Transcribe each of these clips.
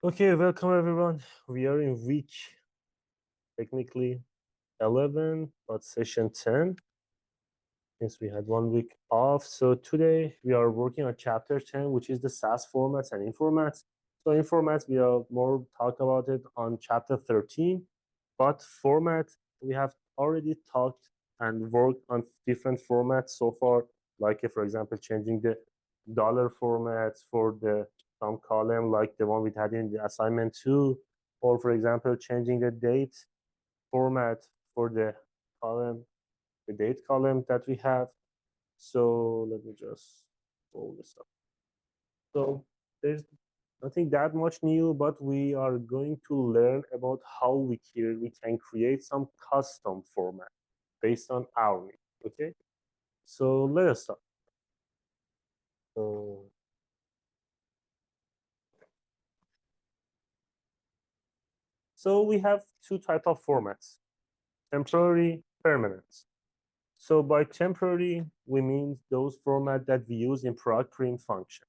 Okay, welcome everyone. We are in week technically 11, but session 10, since we had 1 week off. So today we are working on chapter 10, which is the SAS formats and informats. So informats, we are more talk about it on chapter 13, but format, we have already talked and worked on different formats so far, like for example, changing the dollar formats for the some column, like the one we had in the assignment 2, or for example, changing the date format for the column, the date column that we have. So let me just pull this up. So there's nothing that much new, but we are going to learn about how we can create some custom format based on our need. Okay, so let us start. So, so we have two type of formats: temporary, permanent. So by temporary, we mean those format that we use in product print function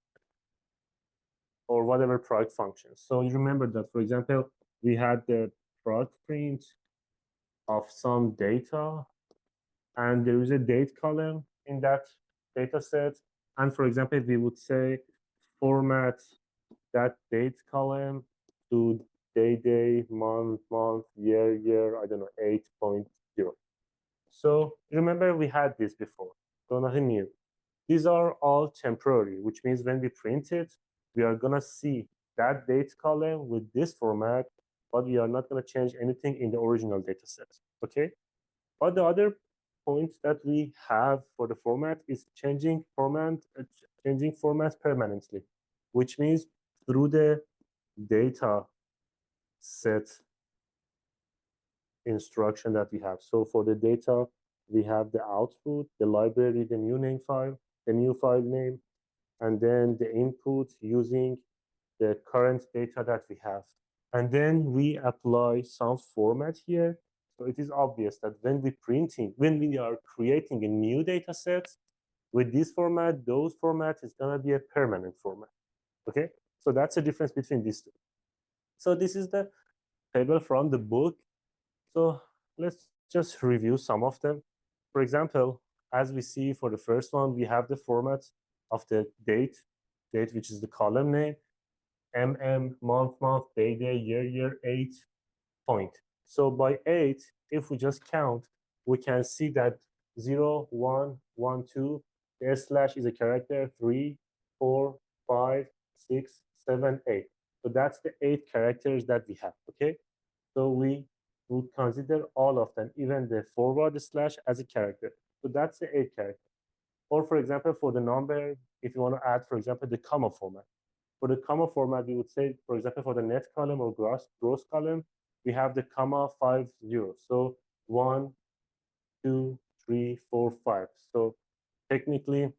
or whatever product functions. So you remember that, for example, we had the product print of some data, and there is a date column in that data set. And for example, we would say format that date column to day, month, year, I don't know, 8.0. So remember we had this before, so nothing new. These are all temporary, which means when we print it, we are gonna see that date column with this format, but we are not gonna change anything in the original data set, okay? But the other point that we have for the format is changing format permanently, which means through the data set instruction that we have. So for the data, we have the output, the library, the new name file, the new file name, and then the input using the current data that we have. And then we apply some format here. So it is obvious that when we are creating a new data set with this format, those format is gonna be a permanent format. Okay, so that's the difference between these two. So this is the table from the book. So let's just review some of them. For example, as we see for the first one, we have the format of the date, which is the column name, month, day, year, 8 point. So by 8, if we just count, we can see that 0, 1, 1, 2, the slash is a character, 3, 4, 5, 6, 7, 8. So that's the 8 characters that we have, okay? So we would consider all of them, even the forward slash as a character. So that's the 8 character. Or for example, for the number, if you want to add, for example, the comma format. For the comma format, we would say, for example, for the net column or gross column, we have the comma 5 0. So 1, 2, 3, 4, 5. So technically,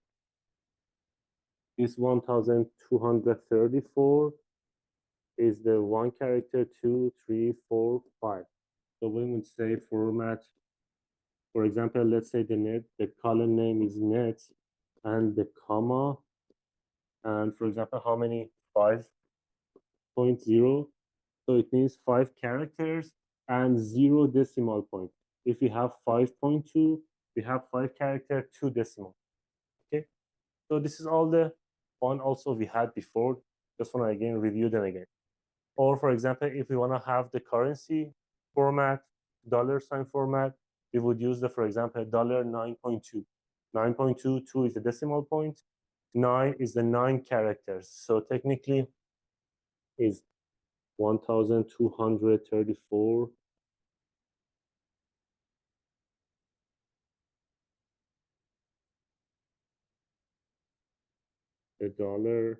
this 1234 is the one character 2, 3, 4, 5. So we would say format, for example, let's say the column name is net and the comma, and for example, how many? 5.0. So it means 5 characters and 0 decimal point. If we have 5.2, we have 5 character, 2 decimal. Okay. So this is all the one also we had before. Just want to again review them again. Or for example, if we want to have the currency format, dollar sign format, we would use the, for example, dollar 9.2. 9.22 is the decimal point. 9 is the 9 characters. So technically is 1234 a dollar,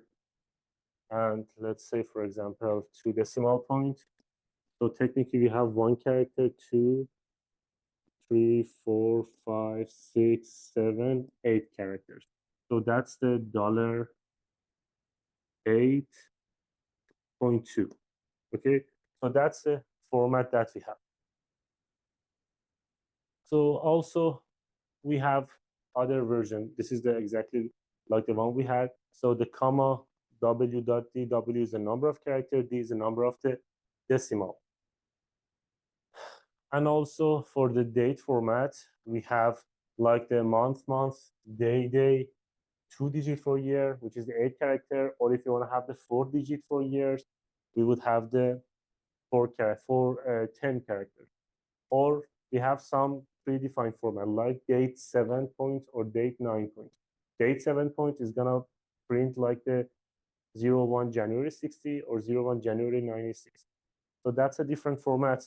and let's say, for example, 2 decimal point. So technically we have 1 character, 2, 3, 4, 5, 6, 7, 8 characters. So that's the dollar 8.2. Okay, so that's the format that we have. So also we have other version. This is the exactly like the one we had. So the comma W dot D, W is the number of character, D is the number of the decimal. And also for the date format, we have like the month, day, 2-digit for year, which is the 8 character, or if you want to have the 4-digit for years, we would have the 10 characters. Or we have some predefined format like date 7 point or date 9 point. Date 7 point is gonna print like the 01 January 60 or 01 January 96. So that's a different format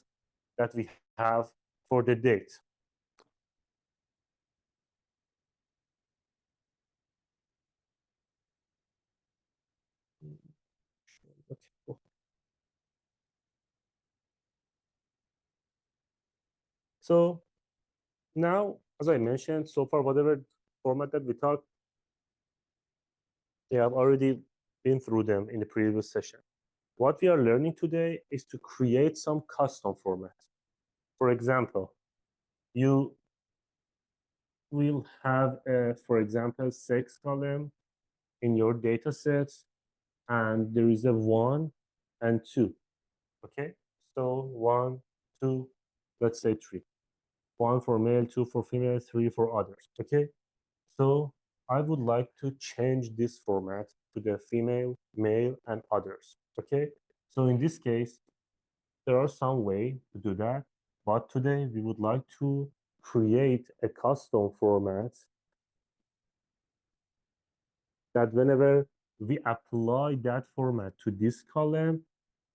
that we have for the date. Okay. So now, as I mentioned, so far, whatever format that we talked, they have already been through them in the previous session. What we are learning today is to create some custom formats. For example, you will have, for example, sex column in your data sets, and there is a 1 and 2. Okay, so 1, 2, let's say 3. 1 for male, 2 for female, 3 for others. Okay, so I would like to change this format to the female, male, and others. Okay, so in this case, there are some way to do that, but today we would like to create a custom format that whenever we apply that format to this column,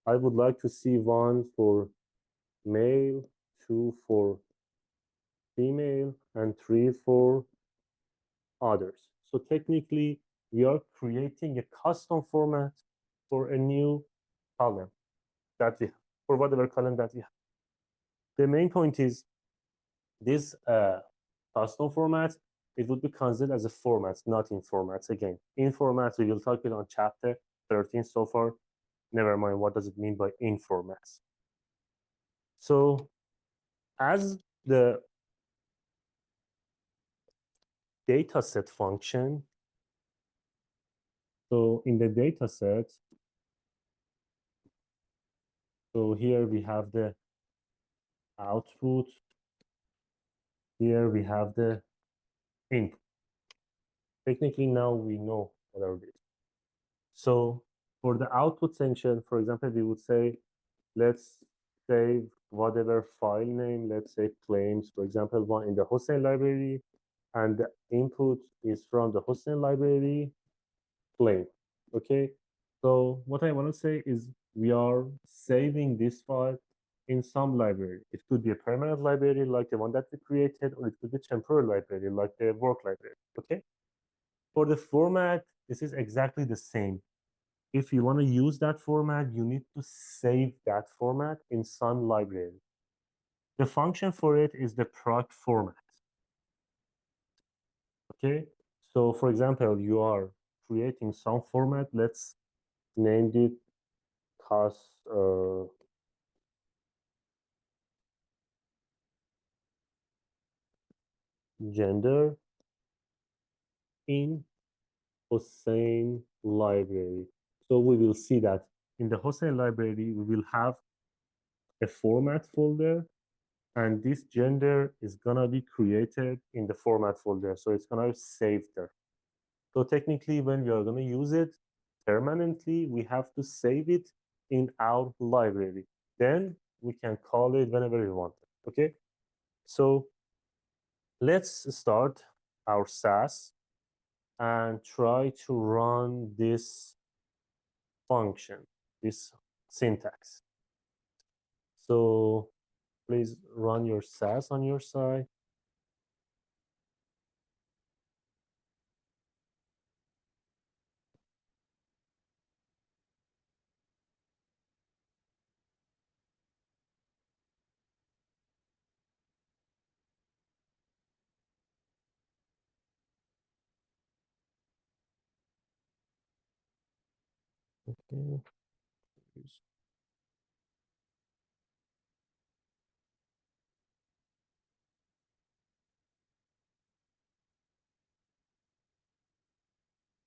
I would like to see 1 for male, 2 for female, and 3 for others. So technically, we are creating a custom format for a new column that we have, for whatever column that we have. The main point is this custom format, it would be considered as a format, not in formats. Again, in formats, we will talk it on chapter 13 so far. Never mind, what does it mean by in formats? So as the dataset function, so in the dataset, so here we have the output, here we have the input. Technically now we know what are these. So for the output section, for example, we would say, let's save whatever file name, let's say claims, for example, one in the Hossein library, and the input is from the Hossein library claim. Okay, so what I want to say is we are saving this file in some library. It could be a permanent library like the one that we created, or it could be a temporary library like the work library. Okay, for the format, this is exactly the same. If you want to use that format, you need to save that format in some library. The function for it is the proc format. Okay, so for example, you are creating some format. Let's name it cost gender in Hossein library. So we will see that in the Hossein library, we will have a format folder, and this gender is gonna be created in the format folder. So it's gonna save there. So technically, when we are gonna use it permanently, we have to save it in our library. Then we can call it whenever we want. Okay, so let's start our SAS and try to run this function, this syntax. So please run your SAS on your side. Okay.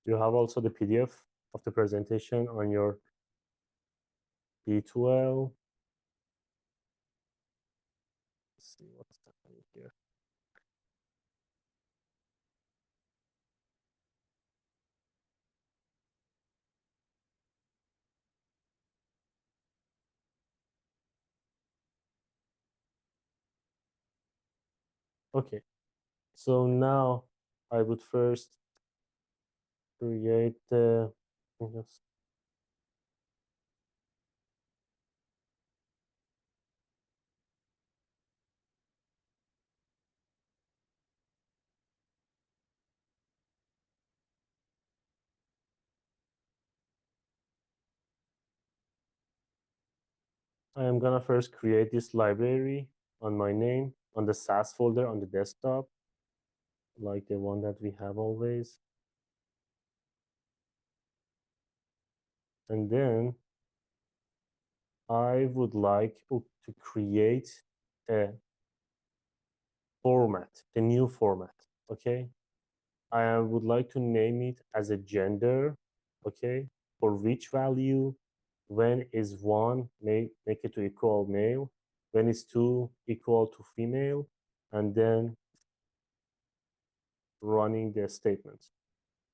You have also the PDF of the presentation on your D12. Let's see what's happening here. Okay, so now I would first create the, yes, I am gonna first create this library on my name on the SAS folder on the desktop, like the one that we have always. And then I would like to create a format, the new format, okay? I would like to name it as a gender, okay? For which value, when is one, make it to equal male, when is two equal to female, and then running the statements.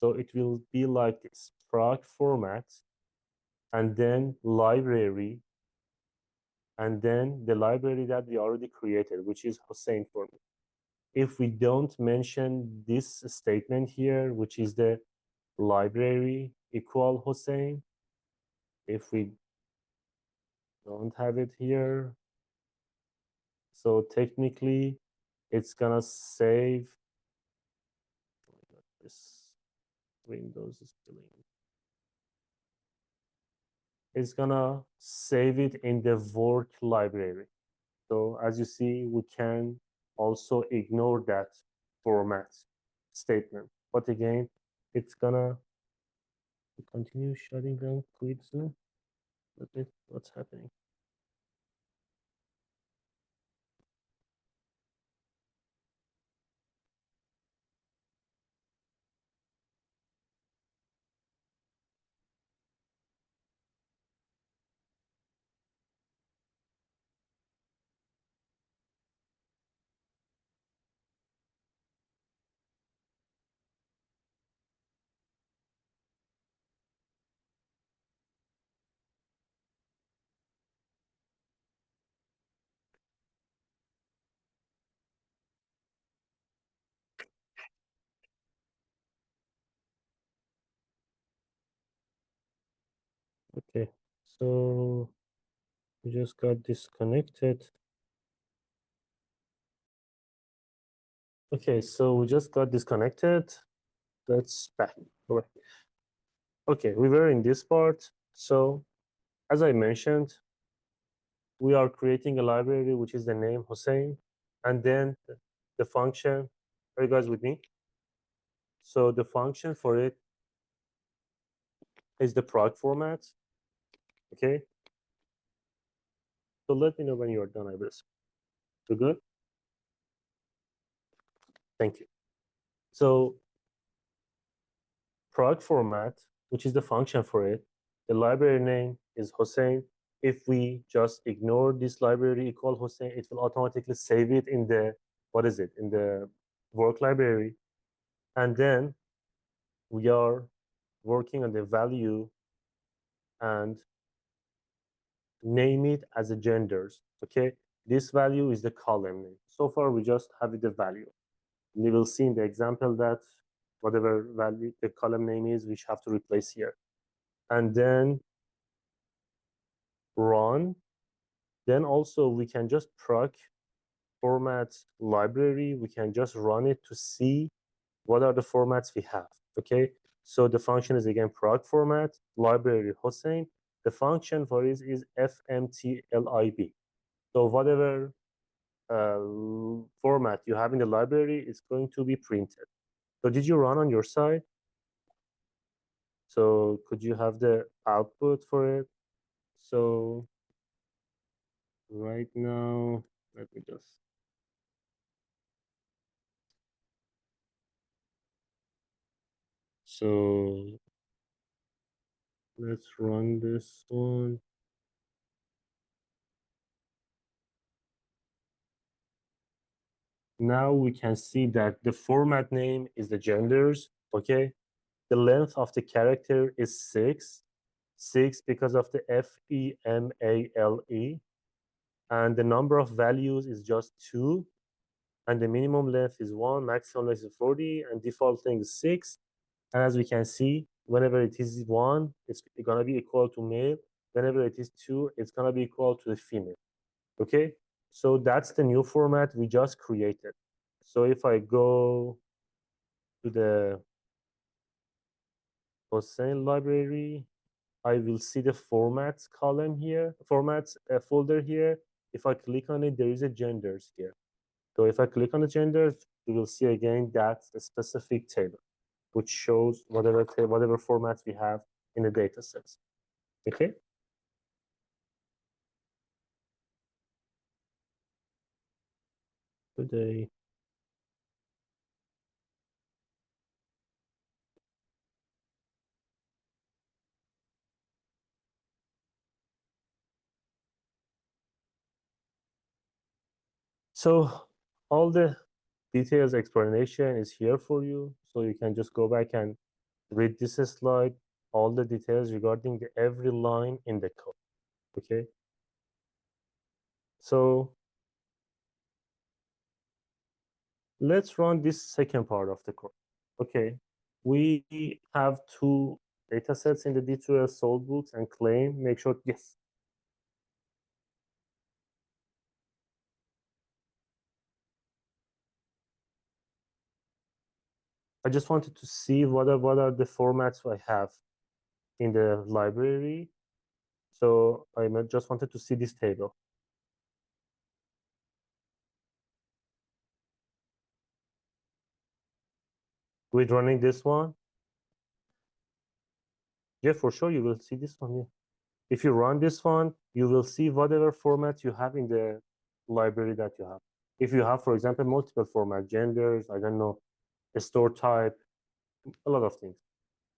So it will be like this, proc format, and then library, and then the library that we already created, which is Hossein format. If we don't mention this statement here, which is the library equal Hossein, if we don't have it here, so technically it's gonna save, this Windows is killing me. It's gonna save it in the work library. So as you see, we can also ignore that format statement. But again, it's gonna continue shutting down quit Zoom. What's happening? Okay, so we just got disconnected. Okay, so we just got disconnected. Let's back. Okay, we were in this part. So as I mentioned, we are creating a library, which is the name Hossein, and then the function. Are you guys with me? So the function for it is the proc format. Okay. So let me know when you are done, Ibris. So good? Thank you. So proc format, which is the function for it, the library name is Hossein. If we just ignore this library equal Hossein, it will automatically save it in the, what is it, in the work library. And then we are working on the value and name it as a genders, okay? This value is the column name. So far, we just have the value. You will see in the example that whatever value the column name is, we have to replace here. And then run. Then also we can just proc format library. We can just run it to see what are the formats we have, okay? So the function is again proc format, library Hossein. The function for it is fmtlib. So whatever format you have in the library is going to be printed. So did you run on your side? So could you have the output for it? So right now, let me just. So Let's run this one. Now we can see that the format name is the genders, okay? The length of the character is 6, 6 because of the FEMALE, and the number of values is just 2, and the minimum length is 1, maximum length is 40, and default length is 6. And as we can see, whenever it is 1, it's gonna be equal to male. Whenever it is 2, it's gonna be equal to the female, okay? So that's the new format we just created. So if I go to the Hossein library, I will see the formats column here, formats folder here. If I click on it, there is a genders here. So if I click on the genders, you will see again that a specific table, which shows whatever formats we have in the data sets. Okay. Today. So all the details explanation is here for you. So you can just go back and read this slide, all the details regarding every line in the code. Okay. So let's run this second part of the code. Okay. We have two data sets in the D2L sold books and claim. Make sure, yes. I just wanted to see what are the formats I have in the library. So I just wanted to see this table. With running this one, yeah, for sure you will see this one. Yeah. If you run this one, you will see whatever format you have in the library that you have. If you have, for example, multiple format, genders, I don't know, a store type, a lot of things,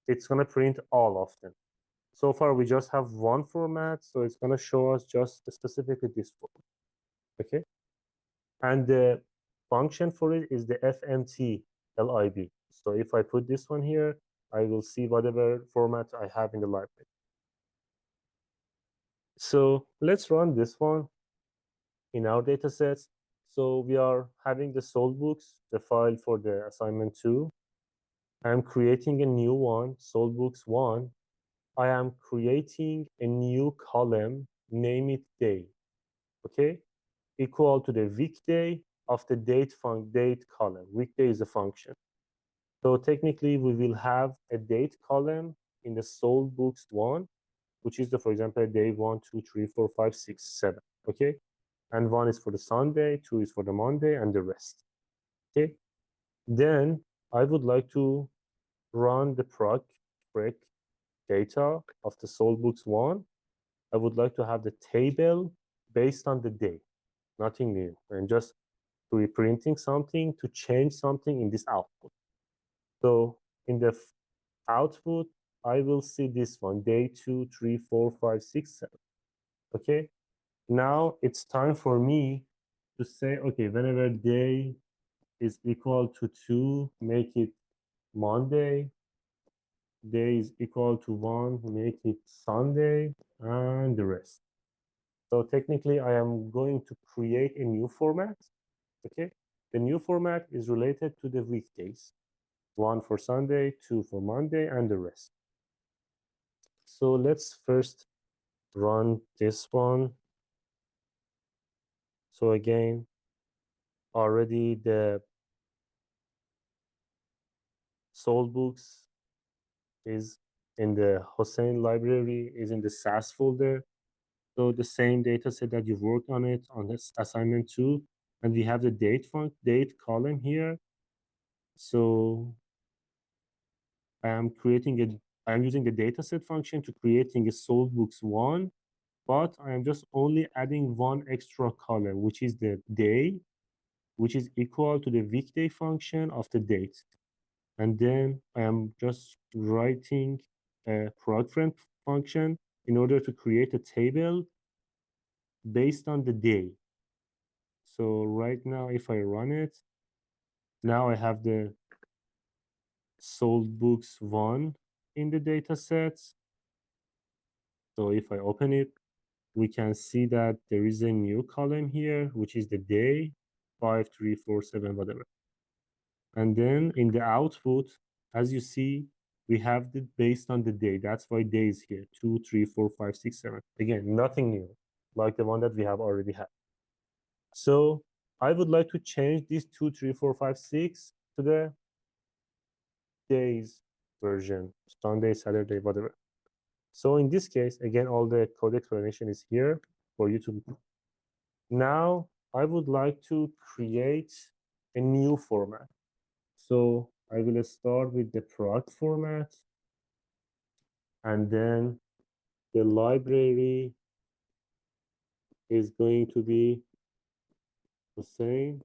it's gonna print all of them. So far, we just have one format, so it's gonna show us just specifically this format, okay? And the function for it is the FMT LIB. So if I put this one here, I will see whatever format I have in the library. So let's run this one in our data sets. So we are having the sold books, the file for the assignment 2. I'm creating a new one, sold books 1. I am creating a new column, name it day, okay? Equal to the weekday of the date column. Weekday is a function. So technically, we will have a date column in the sold books 1, which is the, for example, day 1, 2, 3, 4, 5, 6, 7, okay? And 1 is for the Sunday, 2 is for the Monday, and the rest, okay? Then I would like to run the proc data of the sold books 1. I would like to have the table based on the day, nothing new, and just reprinting something to change something in this output. So in the output, I will see this one, day 2, 3, 4, 5, 6, 7. Okay. Now it's time for me to say, okay, whenever day is equal to 2, make it Monday. Day is equal to 1, make it Sunday, and the rest. So technically, I am going to create a new format. Okay. The new format is related to the weekdays. 1 for Sunday, 2 for Monday, and the rest. So let's first run this one. So again, already the sold books is in the Hossein library, is in the SAS folder. So the same data set that you've worked on it on this assignment 2. And we have the date column here. So I am using the dataset function to creating a sold books 1, but I am just only adding one extra column, which is the day, which is equal to the weekday function of the date. And then I am just writing a proc function in order to create a table based on the day. So right now, if I run it, now I have the sold books one in the data sets. So if I open it, we can see that there is a new column here, which is the day, 5, 3, 4, 7, whatever. And then in the output, as you see, we have it based on the day. That's why day is here, 2, 3, 4, 5, 6, 7. Again, nothing new, like the one that we have already had. So I would like to change these 2, 3, 4, 5, 6 to the days version, Sunday, Saturday, whatever. So in this case, again, all the code explanation is here for you to. Now I would like to create a new format. So I will start with the product format, and then the library is going to be the same.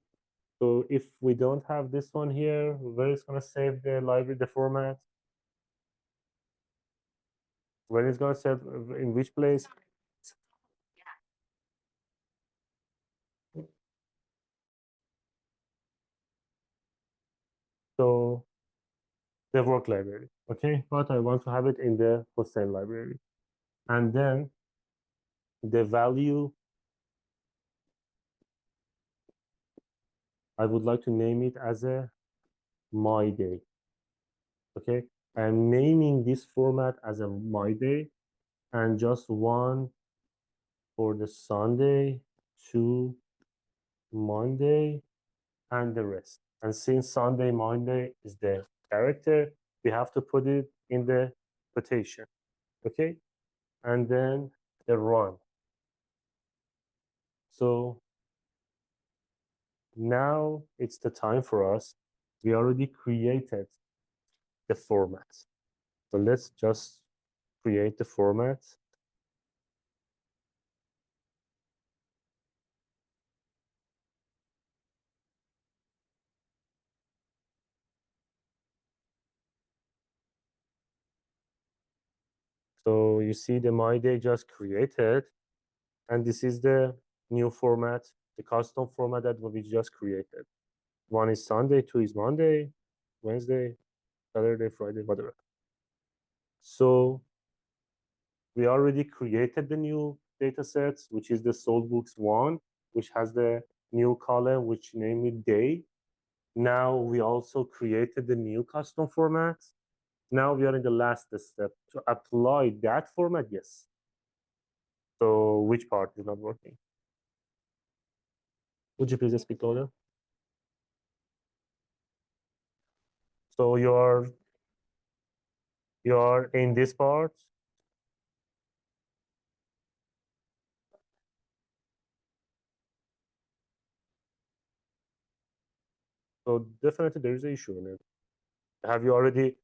So if we don't have this one here, where is going to save the library, the format? Where is going to save, in which place? So the work library, okay? But I want to have it in the Hussein library. And then the value, I would like to name it as a my day, okay? I'm naming this format as a my day, and just one for the Sunday, two Monday, and the rest. And since Sunday, Monday is the character, we have to put it in the quotation, okay? And then the run. So now it's the time for us. We already created the format. So let's just create the format. So you see the My Day just created, and this is the new format, the custom format that we just created. One is Sunday, two is Monday, Wednesday, Saturday, Friday, whatever. So we already created the new data sets, which is the sold books one, which has the new column, which named it day. Now we also created the new custom format. Now we are in the last step to apply that format, yes. So which part is not working? Would you please speak louder? So you're in this part. So definitely there is an issue in it. Have you already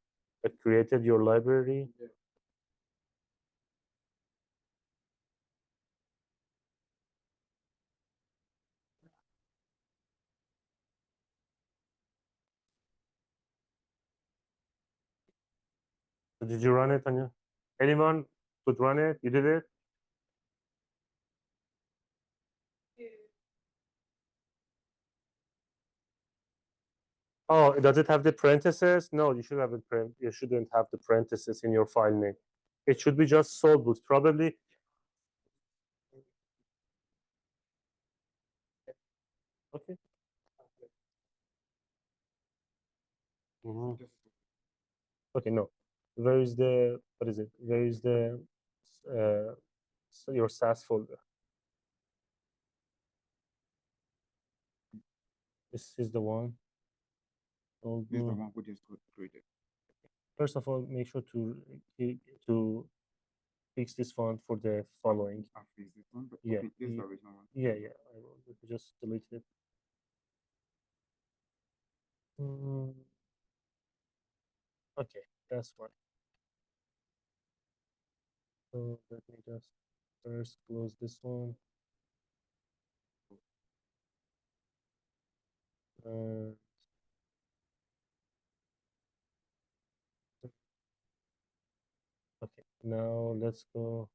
created your library? Yeah. Did you run it, Anya? Anyone could run it? You did it? Oh, does it have the parentheses? No, you should have it. You shouldn't have the parentheses in your file name. It should be just sold books. Probably. Okay. Mhm. Okay, no. Where is the, what is it? Where is the uh, your SAS folder? This is the one. This is the one we just created. First of all, make sure to fix this font for the following. I'll fix this one, but yeah, okay, this is the original one. Yeah, yeah. I will just delete it. Mm, okay, that's fine. So let me just first close this one. Uh, okay. Now let's go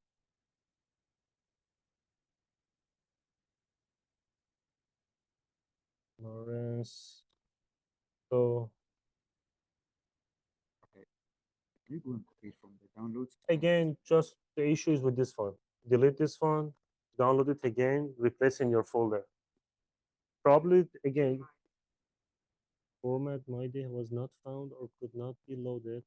Lawrence. So Okay. Can you go and copy it from the downloads? again, just the issues with this one. Delete this one, download it again, replace in your folder. Probably again, format my day was not found or could not be loaded.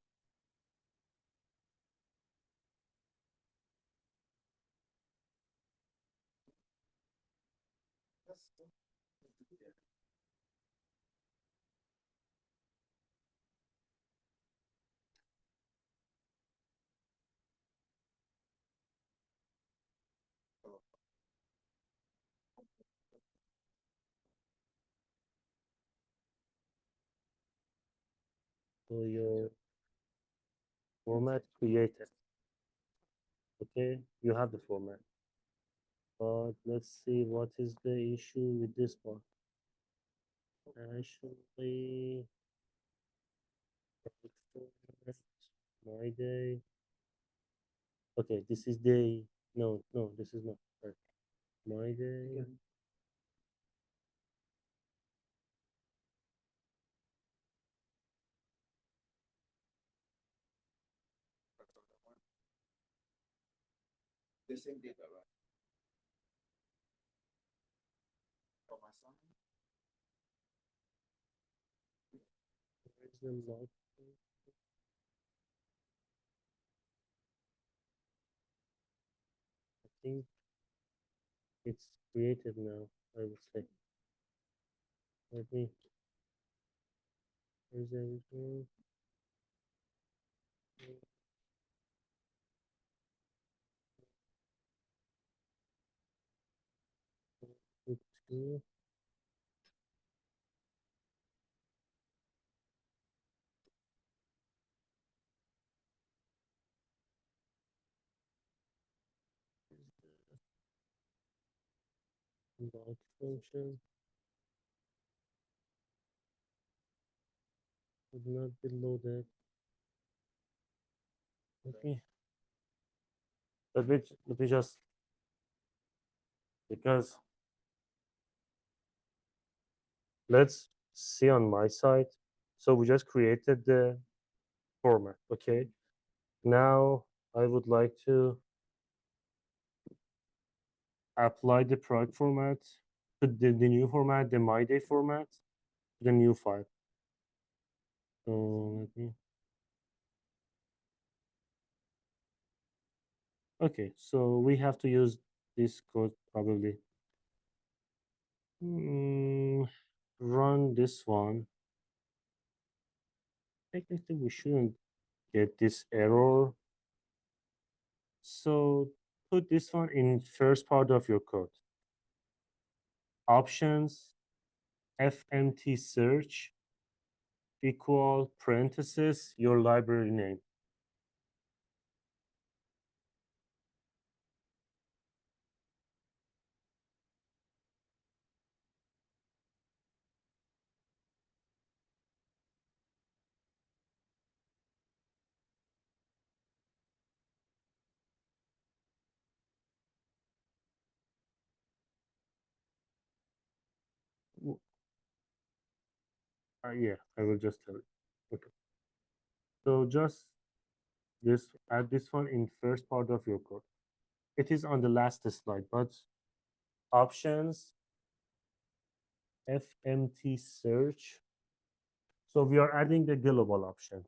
So your format created. Okay, you have the format. But let's see what is the issue with this one. Actually, my day. Okay, this is day. No, no, this is not. Right. My day. The same data, right? For my son? Where's the log? I think it's created now. I would say. Let me. Where's everything? Two. Log function would not be loaded. Okay. Let me just because let's see on my side. So we just created the format. Okay. Now I would like to apply the product format to the new format, the my day format, to the new file. So let me. Okay, so we have to use this code probably. Run this one. Technically, we shouldn't get this error. So put this one in first part of your code. Options, fmt search equal parenthesis your library name. Yeah, I will just tell you. Okay. So just this add this one in first part of your code. It is on the last slide, but options fmt search. So we are adding the global option.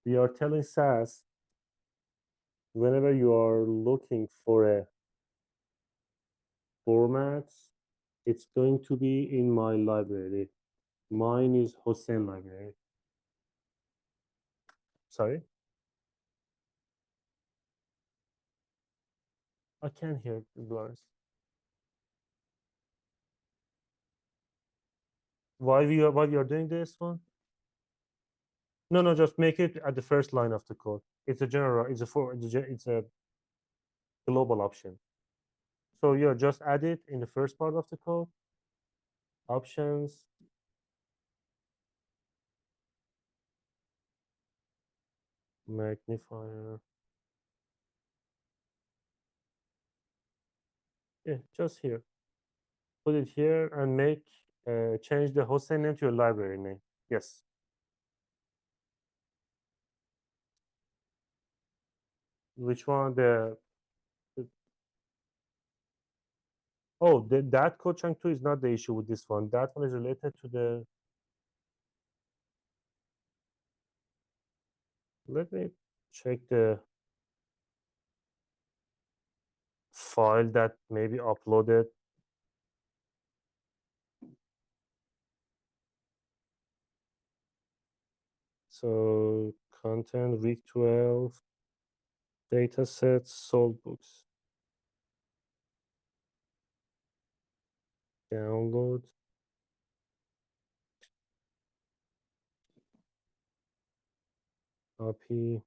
We are telling SAS whenever you are looking for a format, it's going to be in my library. Mine is Hossein library. Sorry, I can't hear Lawrence. Why you are doing this one? No, no, just make it at the first line of the code. It's a general. It's a global option. So yeah, just add it in the first part of the code. Options, magnifier. Yeah, just here. Put it here and change the hosting name to your library name. Yes. Which one? The oh, that code chunk 2 is not the issue with this one. That one is related to the. Let me check the file that maybe uploaded. So content week 12, datasets, sold books, download. Copy.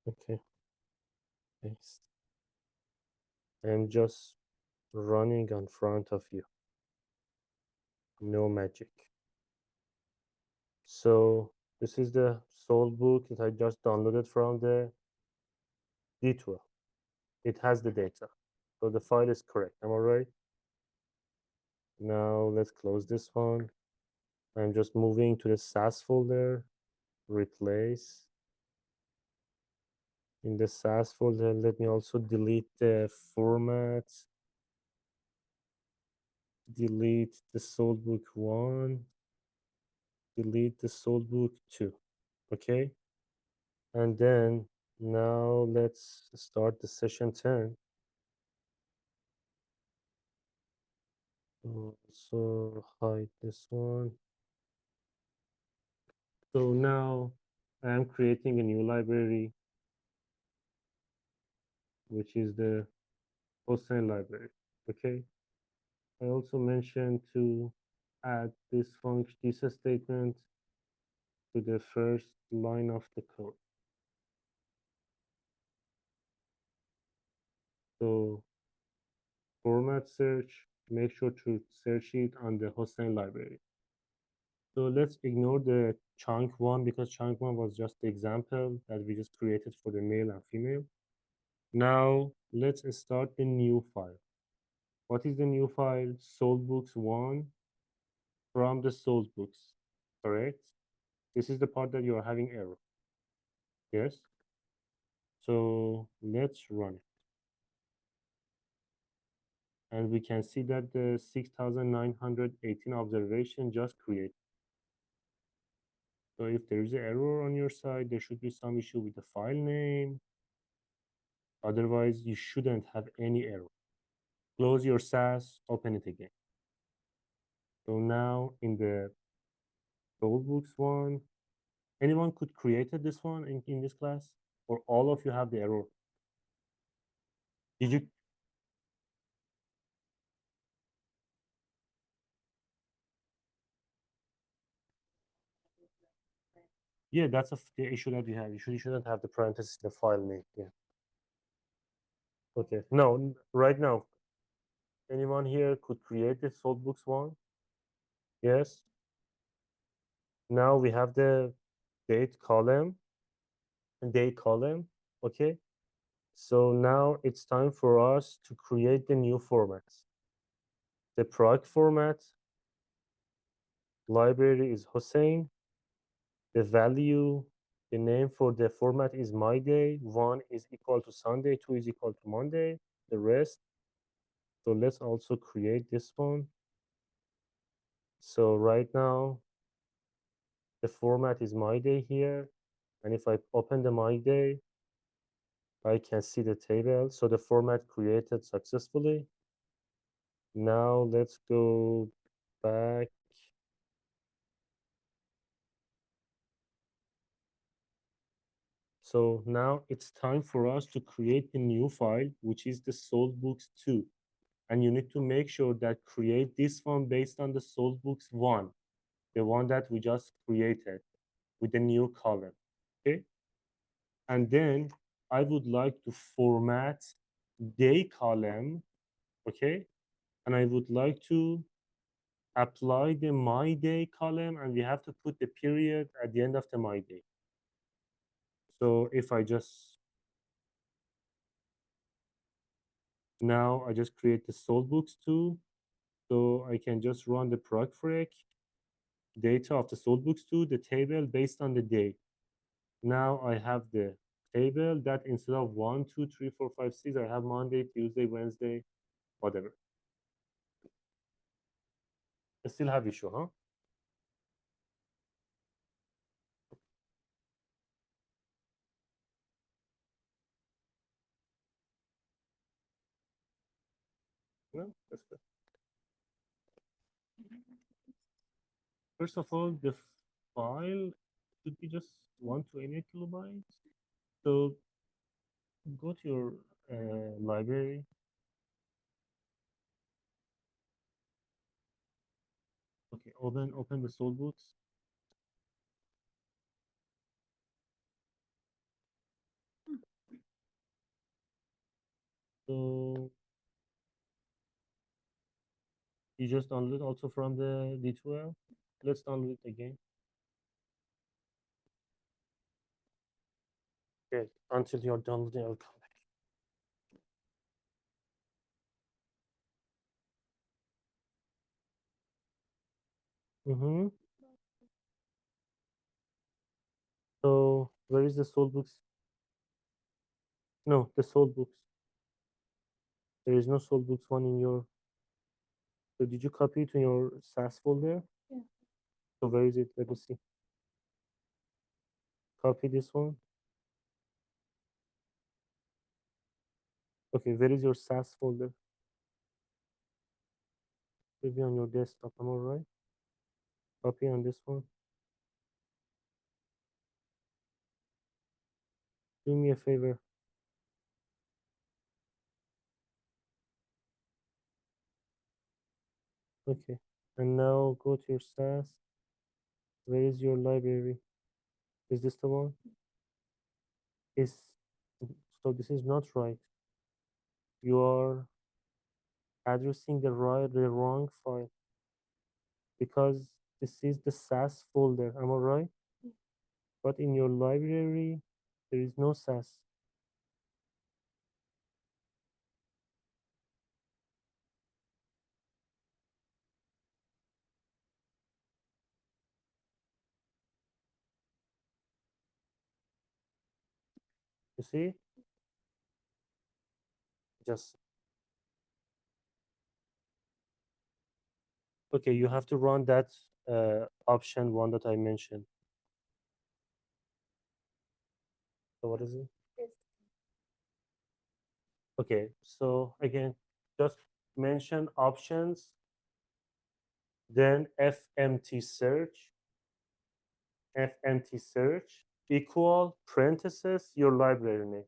Okay, paste. And just running in front of you. No magic. So this is the sold book that I just downloaded from the D12. It has the data. So the file is correct. Am I right? Now let's close this one. I'm just moving to the SAS folder, replace. In the SAS folder, let me also delete the format, delete the sold book 1, delete the sold book 2. Okay. And then now let's start the session 10. So hide this one. So now I am creating a new library, which is the Hossein library. Okay. I also mentioned to add this function, this statement to the first line of the code. So format search, make sure to search it on the Hossein library. So let's ignore the chunk one because chunk one was just the example that we just created for the male and female. Now let's start the new file. What is the new file? Soldbooks1 from the soldbooks, correct? This is the part that you are having error. Yes. So let's run it. And we can see that the 6,918 observation just created. So if there is an error on your side, there should be some issue with the file name. Otherwise, you shouldn't have any error. Close your SAS, open it again. So now in the Soulbooks one, anyone could create this one in this class, or all of you have the error? Did you? Yeah, that's the issue that we have. You shouldn't have the parentheses in the file name. Yeah. Okay. No, right now, anyone here could create the Soulbooks one? Yes. Now we have the date column and date column. Okay. So now it's time for us to create the new formats. The product format library is Hossein. The value, the name for the format is my day. 1 is equal to Sunday, 2 is equal to Monday, the rest. So let's also create this one. So right now, the format is my day here. And if I open the my day, I can see the table. So the format created successfully. Now let's go back. So now it's time for us to create the new file, which is the soldbooks 2. And you need to make sure that create this one based on the soldbooks 1, the one that we just created with the new column, okay? And then I would like to format day column, okay? and I would like to apply the my day column, and we have to put the period at the end of the my day. So if I just now I just create the sold books too, so I can just run the proc data of the sold books to the table based on the day. Now I have the table that instead of 1, 2, 3, 4, 5, 6, I have Monday, Tuesday, Wednesday, whatever. I still have issue, huh? No, that's good. First of all, the file should be just 128 kilobytes. So go to your library. Okay, open the sold books. So you just download also from the D2L. Let's download it again. Okay, until you're downloading, I'll come back. Mm-hmm. So where is the sold books? No, the sold books. There is no sold books one in your. So did you copy it to your SAS folder? Yeah. So where is it? Let me see. Copy this one. Okay, where is your SAS folder? Maybe on your desktop. Am I right? Copy on this one. Do me a favor. Okay. And now go to your SAS. Where is your library? Is this the one? Is so this is not right. You are addressing the wrong file because this is the SAS folder. Am I right? But in your library, there is no SAS. You see? Just okay. You have to run that option one that I mentioned. So what is it? Okay. So again, just mention options, then fmt search equal parenthesis your library name.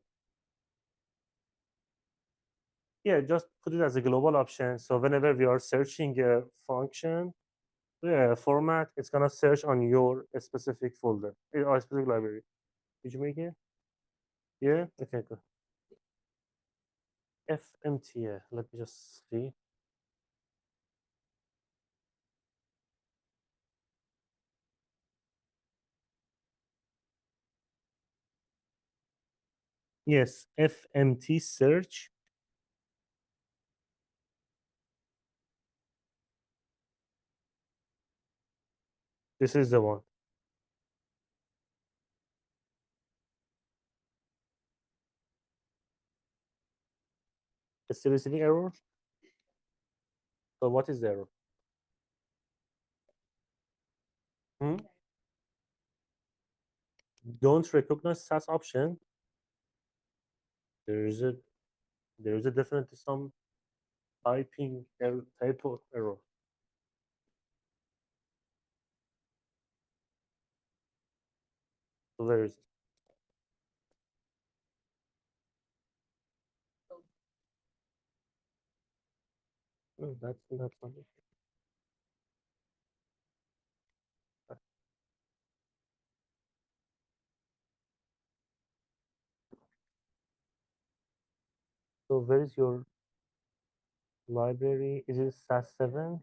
Yeah, just put it as a global option. So whenever we are searching a function, format, it's gonna search on your specific folder or specific library. Did you make it? Yeah. Okay. Good. FMT. Let me just see. Yes, FMT search. This is the one. It's still receiving error. So what is the error? Hmm? Don't recognize SAS option. There is a definitely some typing error, typo error. So where is it? No, that's not it. So where is your library, is it SAS7?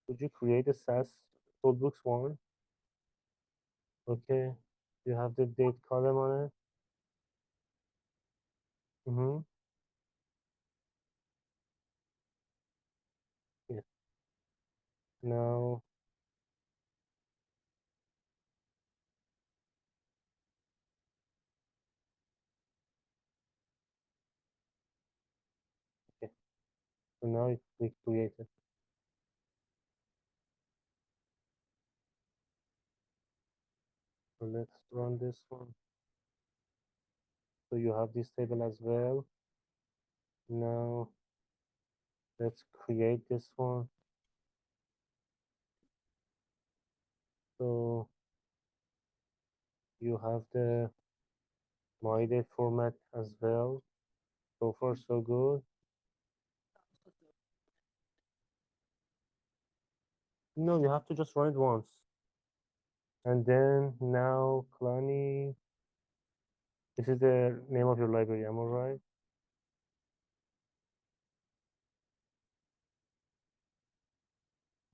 Would you create a SAS Toolbooks one? Okay. You have the date column on it. Mm-hmm. Yeah. Now, okay. So now we create it. So let's run this one. So you have this table as well. Now let's create this one. So you have the my day format as well. So far so good. No, you have to just run it once. And then now Kalani, this is the name of your library, am I right?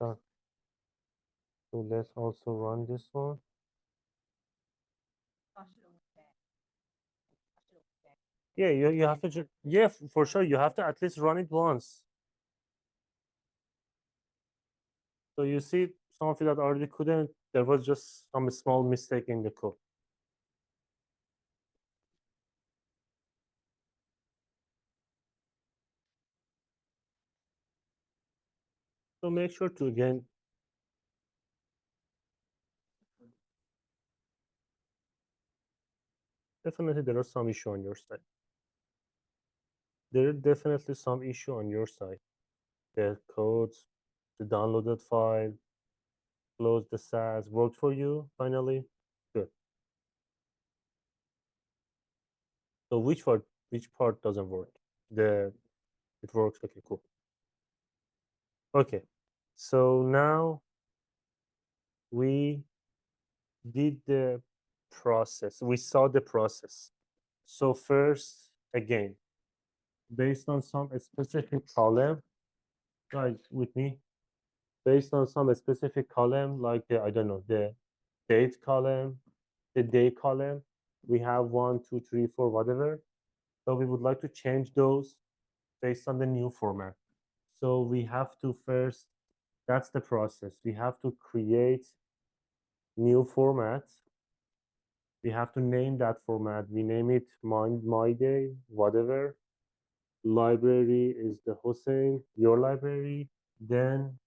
Done. So let's also run this one. Yeah, you have to just, yeah, for sure. You have to at least run it once. So you see some of you that already couldn't, there was just some small mistake in the code. So make sure to again, definitely there are some issue on your side. There is definitely some issue on your side. The codes, the downloaded file, close the SAS, worked for you finally? Good. So which part doesn't work? The it works. Okay, cool. Okay. So now we did the process. We saw the process. So first, again, based on some specific column, guys, with me, based on some specific column, like I don't know, the date column, the day column, we have 1, 2, 3, 4, whatever. So we would like to change those based on the new format. So we have to first, that's the process. We have to create new format. We have to name that format. We name it my day, whatever. Library is the Hussein, your library. Then,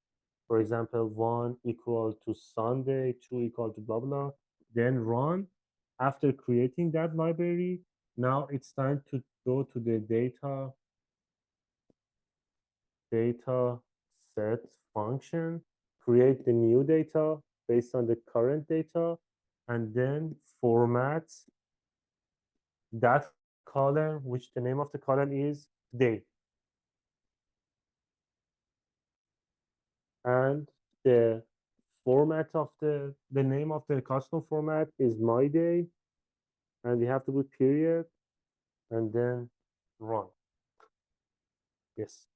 for example, 1 equal to Sunday, 2 equal to blah blah. Then run. After creating that library, now it's time to go to the data set function, create the new data based on the current data, and then format that column, which the name of the column is day. And the format of the name of the custom format is my day, and we have to put period and then run. Yes.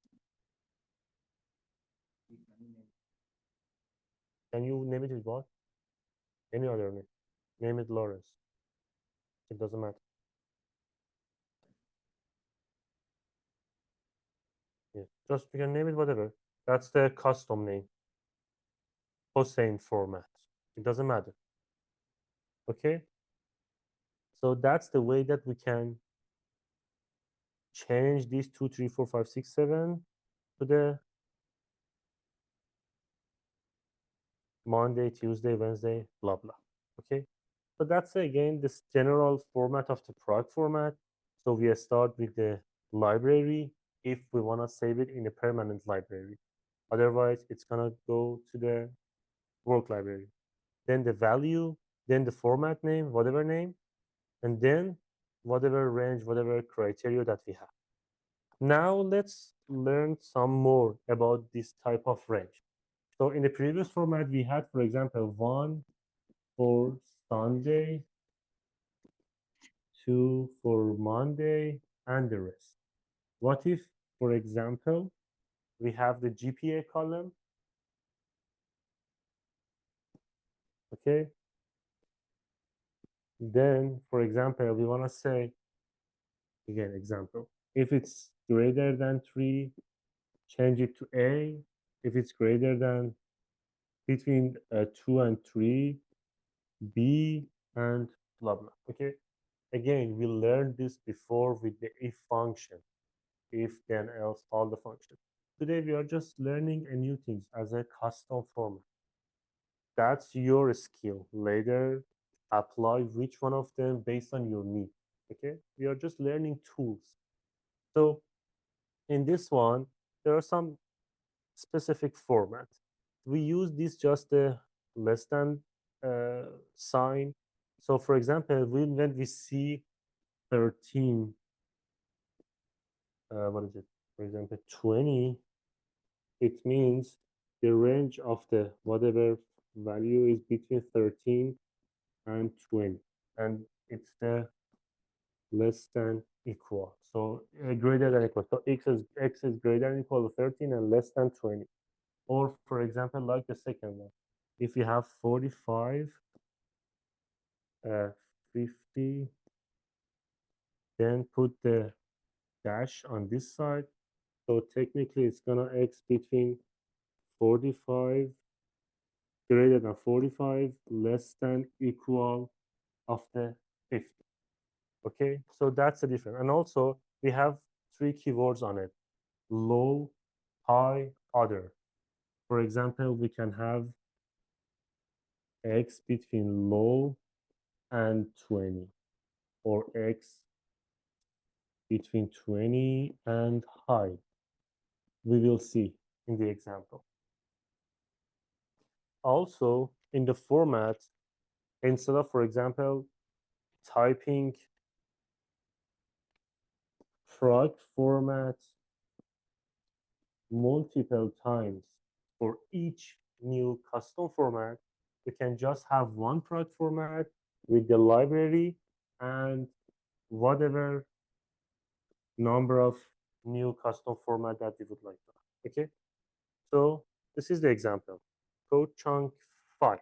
Can you name it with what? Any other name? Name it Lawrence. It doesn't matter. Yeah. Just you can name it whatever. That's the custom name. Hossein format. It doesn't matter. Okay. So that's the way that we can change these 2, 3, 4, 5, 6, 7 to the Monday, Tuesday, Wednesday, blah blah. Okay. So that's again this general format of the product format. So we start with the library if we want to save it in a permanent library. Otherwise, it's gonna go to the work library. Then the value, then the format name, whatever name, and then whatever range, whatever criteria that we have. Now let's learn some more about this type of range. So in the previous format, we had, for example, 1 for Sunday, 2 for Monday, and the rest. What if, for example, we have the GPA column, okay? Then, for example, we want to say, again, example, if it's greater than 3, change it to A. If it's greater than between 2 and 3, B, and blah, blah, okay? Again, we learned this before with the if function, if, then, else, all the functions. Today, we are just learning a new things as a custom format. That's your skill. Later, apply which one of them based on your need, okay? We are just learning tools. So in this one, there are some specific format. We use this just the less than sign. So for example, when we see 13, what is it? For example, 20, it means the range of the whatever value is between 13 and 20. And it's the less than equal. So greater than equal. So x is greater than equal to 13 and less than 20. Or for example, like the second one, if you have 45, 50, then put the dash on this side. So technically it's gonna x between 45, greater than 45, less than equal of the 50. Okay, so that's the difference. And also we have 3 keywords on it: low, high, other. For example, we can have x between low and 20, or x between 20 and high. We will see in the example. Also, in the format, instead of, for example, typing product format multiple times for each new custom format, we can just have one product format with the library and whatever number of new custom format that we would like to have. Okay, so this is the example, code chunk 5.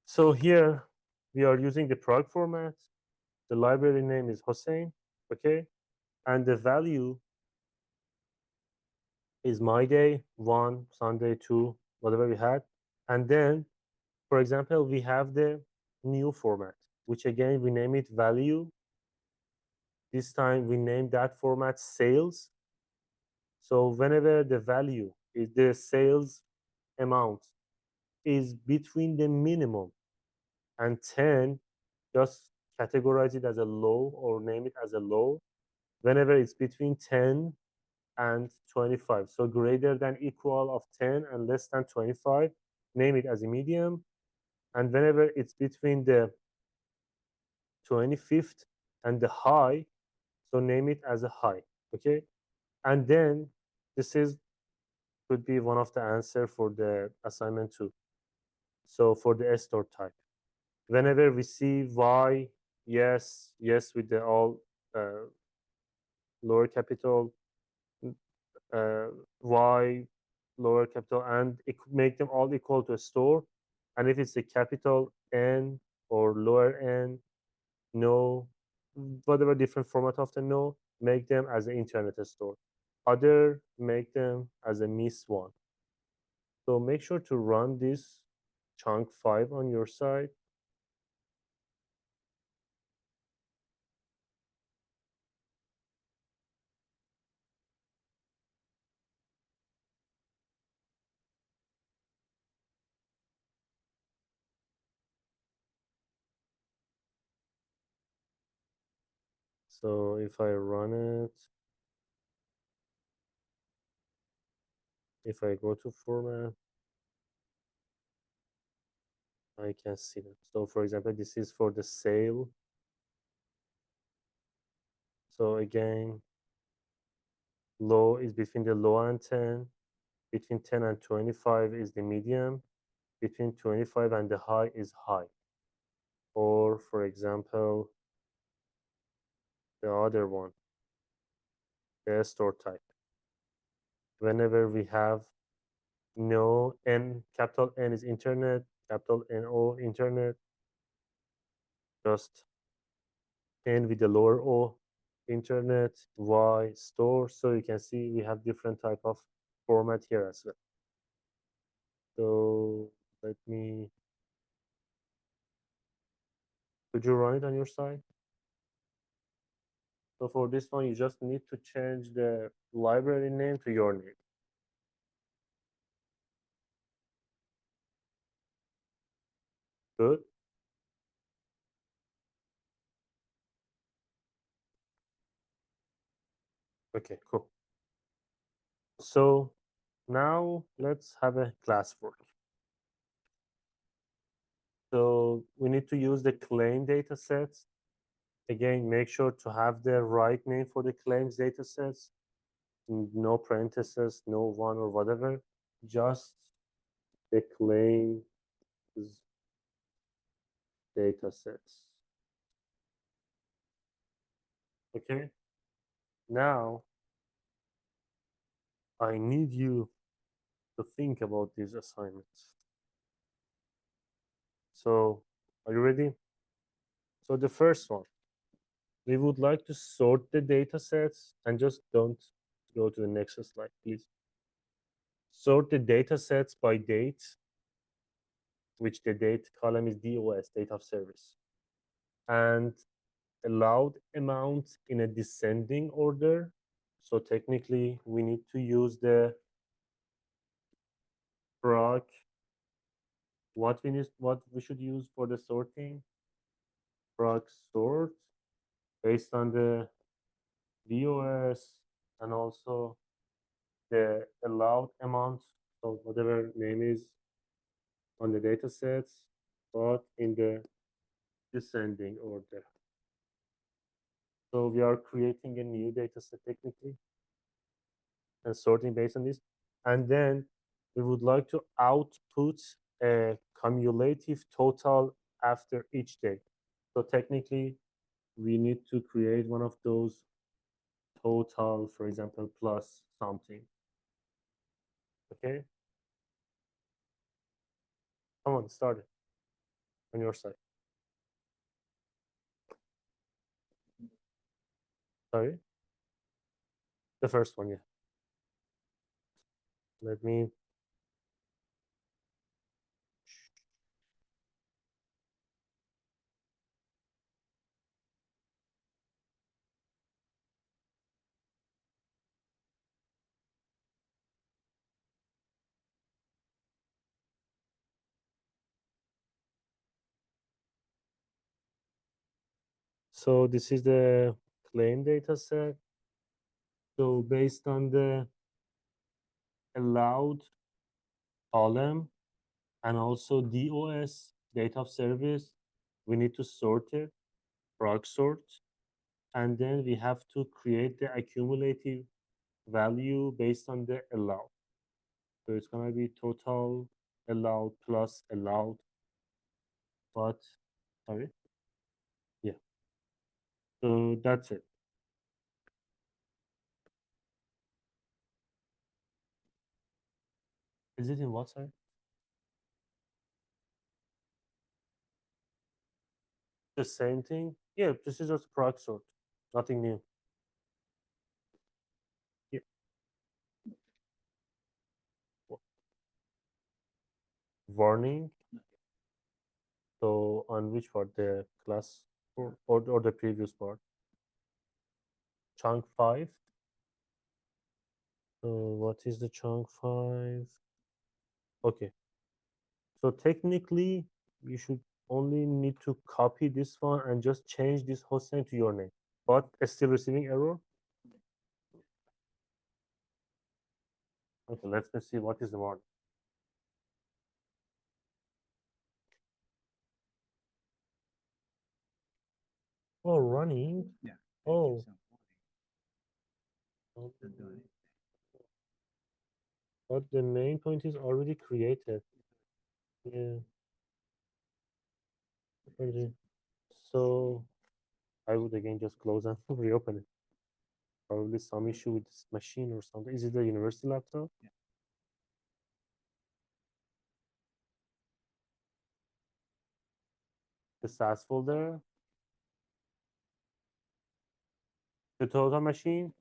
So here we are using the product format. The library name is Hossein, okay, and the value is my day 1, Sunday 2, whatever we had. And then, for example, we have the new format, which again we name it value. This time we name that format sales. So whenever the value is the sales amount is between the minimum and 10, just categorize it as a low or name it as a low. Whenever it's between 10 and 25, so greater than equal of 10 and less than 25, name it as a medium. And whenever it's between the 25th and the high, so name it as a high, okay? And then this is could be one of the answer for the assignment 2. So for the store type, whenever we see y, yes, yes with the all lower capital, y lower capital, and make them all equal to a store. And if it's a capital N or lower N, no, whatever different format of the no, make them as an internet store. Other, make them as a miss one. So make sure to run this chunk 5 on your side. So if I run it, if I go to format, I can see that. So for example, this is for the sale. So again, low is between the low and 10. Between 10 and 25 is the medium. Between 25 and the high is high. Or for example, the other one, the store type. Whenever we have no N, capital N is internet, capital NO internet, just N with the lower O internet, Y store. So you can see we have different type of format here as well. So let me, could you run it on your side? So for this one, you just need to change the library name to your name. Good. Okay, cool. So now let's have a class work. So we need to use the claim data sets. Again, make sure to have the right name for the claims data sets. No parentheses, no one or whatever. Just the claims data sets. Okay. Now I need you to think about these assignments. So are you ready? So the first one, we would like to sort the data sets and just don't go to the next slide, please. Sort the data sets by date, which the date column is DOS, date of service, and allowed amount in a descending order. So technically, we need to use the proc. What we should use for the sorting? Proc sort based on the DOS and also the allowed amount. So whatever name is on the data sets, but in the descending order. So we are creating a new data set technically and sorting based on this. And then we would like to output a cumulative total after each day. So technically, we need to create one of those total, for example, plus something. Okay? Come on, start it on your side. Sorry? The first one, yeah. Let me. So this is the claim data set. So based on the allowed column and also DOS, date of service, we need to sort it, proc sort, and then we have to create the accumulative value based on the allowed. So it's gonna be total allowed plus allowed, but sorry, yeah. So that's it. Is it in what side? The same thing? Yeah, this is just proc sort, nothing new. Yeah. Warning. So on which part? The class or the previous part? Chunk 5. So what is the chunk 5? Okay. So technically, you should only need to copy this one and just change this hostname to your name. But it's still receiving error. Okay, let's see what is the warning. Oh, running. Yeah. Oh. But the main point is already created. Yeah. Okay. So I would again just close and reopen it. Probably some issue with this machine or something. Is it a university laptop? Yeah. The SAS folder? The total machine?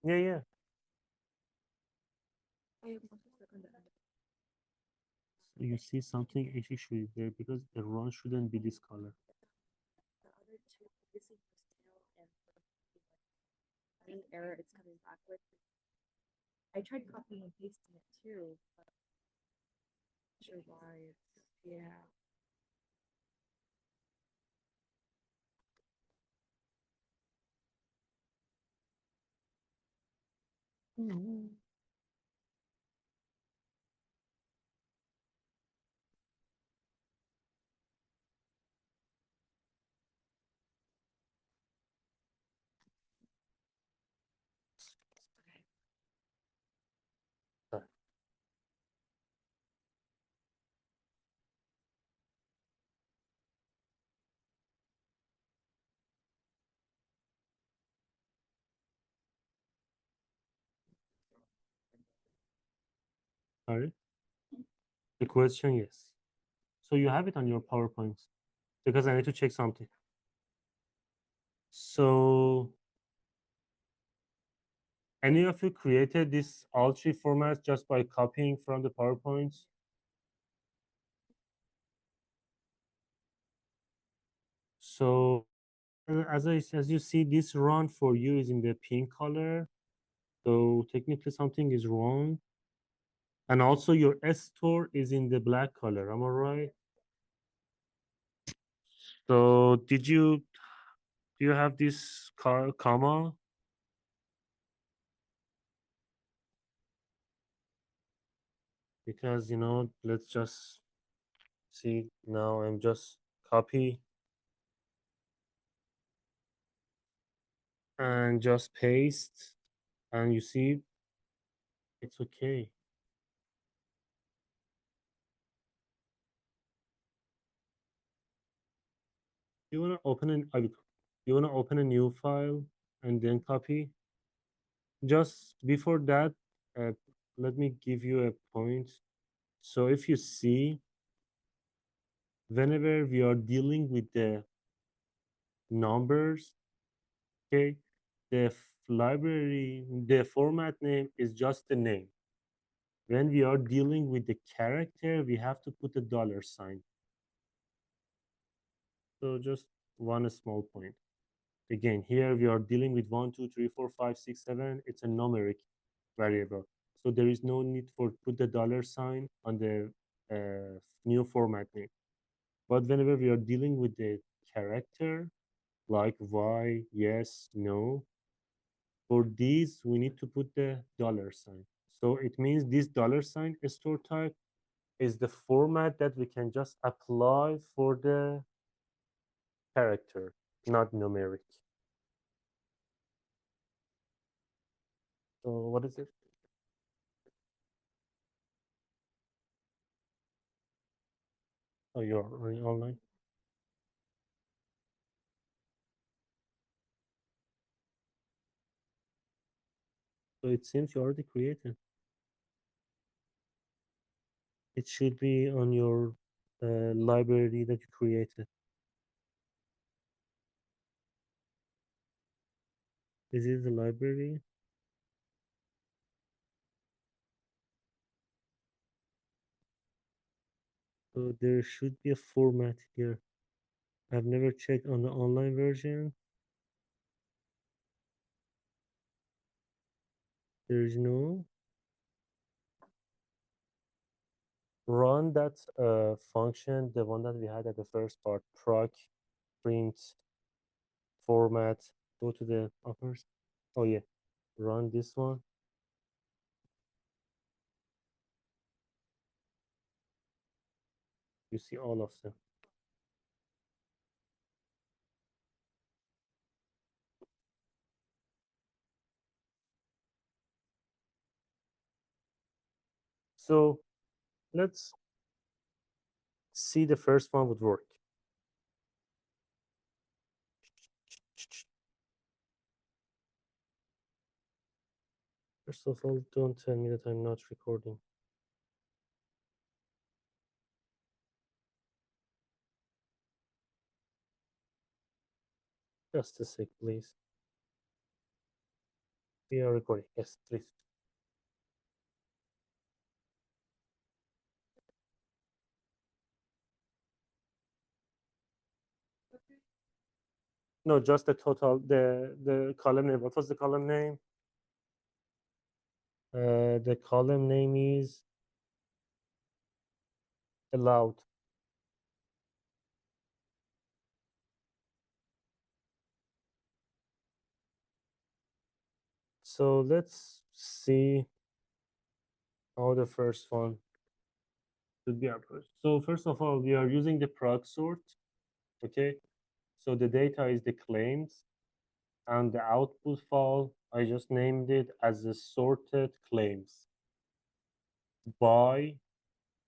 Yeah, yeah. So you see something issue there because the run shouldn't be this color. Error it's coming back with. I tried copying and pasting it too, but I'm not sure why it's yeah. Sorry. Sorry. The question, yes. So you have it on your PowerPoint because I need to check something. So any of you created this all three formats just by copying from the PowerPoint? So as you see, this run for you is in the pink color. So technically something is wrong. And also your S store is in the black color. Am I right? So do you have this comma? Because let's just see now. I'm just copy and just paste, and you see it's okay. You wanna open an you wanna open a new file and then copy. Just before that, uh, let me give you a point. So if you see, whenever we are dealing with the numbers, okay, the format name is just the name. When we are dealing with the character, we have to put a dollar sign. So just one small point. Again, here we are dealing with 1, 2, 3, 4, 5, 6, 7. It's a numeric variable. So there is no need for put the dollar sign on the new format name. But whenever we are dealing with the character, like Y, yes, no, for these, we need to put the dollar sign. So it means this dollar sign store type is the format that we can just apply for the character, not numeric. So what is it? Oh, you're already online. So it seems you already created. It should be on your library that you created. Is it the library? So there should be a format here. I've never checked on the online version. There is no. Run that function, the one that we had at the first part, proc print format. Go to the offers. Oh yeah, run this one. You see all of them. So let's see the first one would work. First of all, don't tell me that I'm not recording. Just a sec, please. We are recording. Yes, please. No, just the total, the column name. What was the column name? The column name is allowed. So let's see how the first one should be approached. So first of all, we are using the prog sort. Okay. So the data is the claims, and the output file, I just named it as the sorted claims by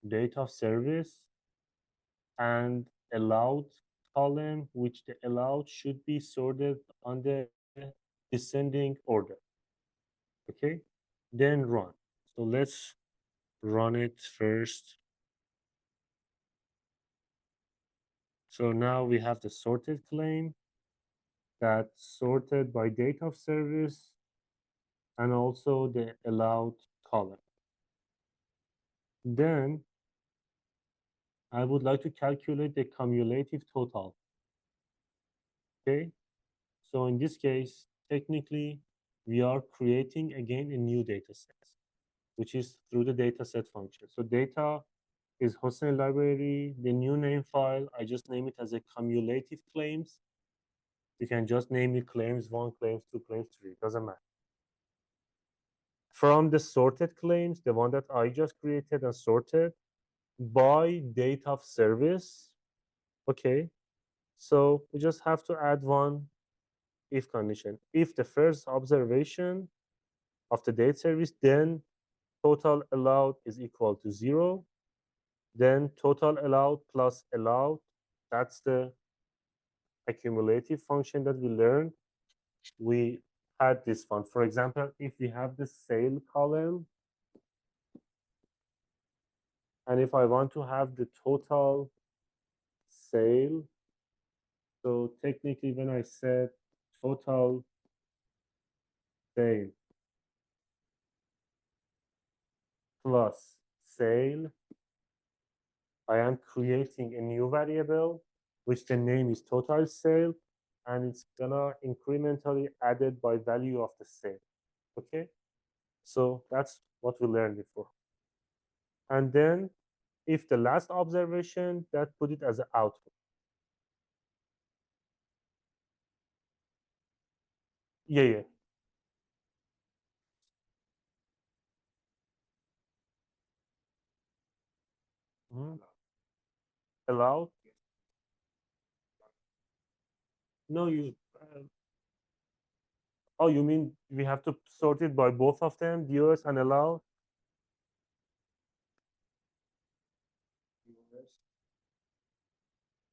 date of service and allowed column, which the allowed should be sorted on the descending order. Okay, then run. So let's run it first. So now we have the sorted claim that's sorted by date of service and also the allowed column. Then I would like to calculate the cumulative total. Okay, so in this case, technically, we are creating again a new data set, which is through the dataset function. So data is Hossein library, the new name file, I just name it as a cumulative claims. You can just name it claims 1, claims 2, claims 3, doesn't matter. From the sorted claims, the one that I just created and sorted by date of service, okay, so we just have to add one if condition. If the first observation of the date service, then total allowed is equal to 0. Then total allowed plus allowed, that's the accumulative function that we learned. We had this one. For example, if we have the sale column, and if I want to have the total sale, so technically when I said total sale plus sale, I am creating a new variable, which the name is total sale, and it's gonna incrementally added by value of the sale. Okay, so that's what we learned before. And then if the last observation, that put it as an output. Yeah, yeah. Mhm. Allowed? No, you. Oh, you mean we have to sort it by both of them, viewers and allowed?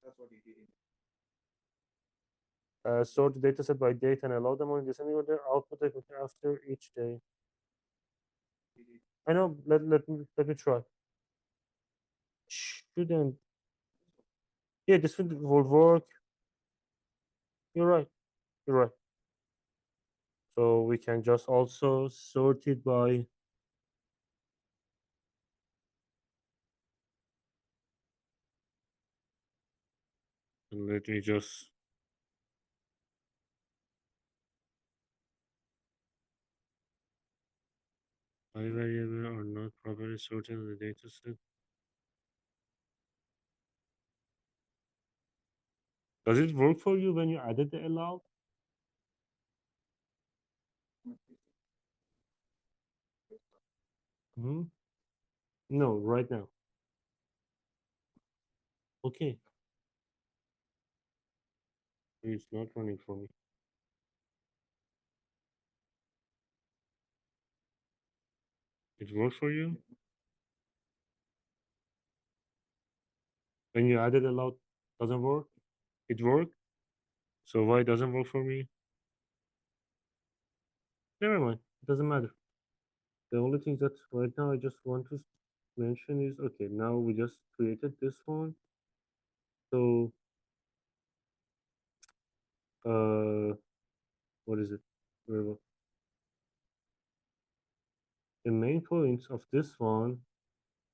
That's what you did in Sort the data set by date and allow them on descending order. Output after each day. I know. Let me try. Shouldn't. Yeah, this will work. You're right. You're right. So we can just also sort it by. Let me just. I variable are not properly sorted in the data set. Does it work for you when you added the allowed? Hmm. No, right now. Okay. It's not running for me. It works for you? When you added a lot, doesn't work. It worked. So why it doesn't work for me? Never mind. It doesn't matter. The only thing that right now I just want to mention is okay. Now we just created this one. So what is it? Variable. The main point of this one,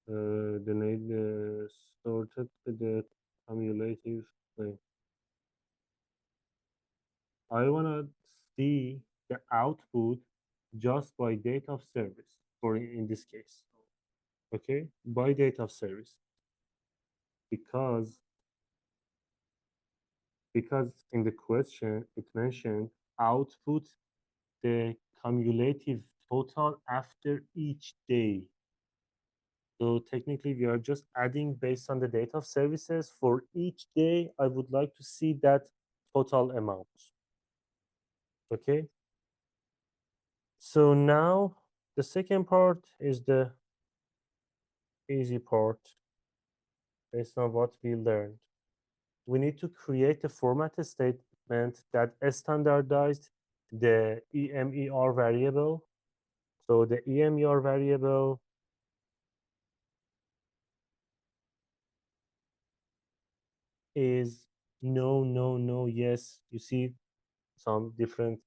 the name sorted the cumulative thing. I wanna see the output just by date of service, or in this case, okay, by date of service, because in the question it mentioned output the cumulative total after each day. So technically, we are just adding based on the date of services for each day. I would like to see that total amount. Okay. So now the second part is the easy part based on what we learned. We need to create a format statement that standardized the EMER variable. So the EMER variable is no, no, no, yes. You see some different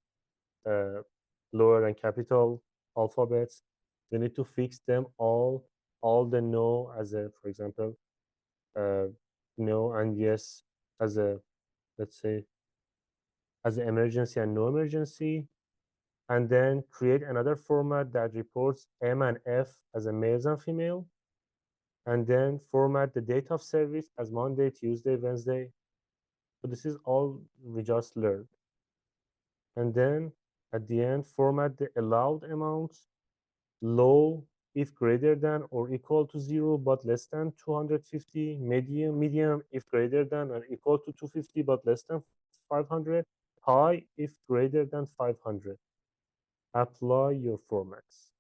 lower and capital alphabets. We need to fix them all the no as a, for example, no and yes as a, let's say, as an emergency and no emergency, and then create another format that reports M and F as a males and female, and then format the date of service as Monday, Tuesday, Wednesday. So this is all we just learned. And then at the end, format the allowed amounts, low if greater than or equal to 0 but less than 250, medium if greater than or equal to 250 but less than 500, high if greater than 500. Apply your formats.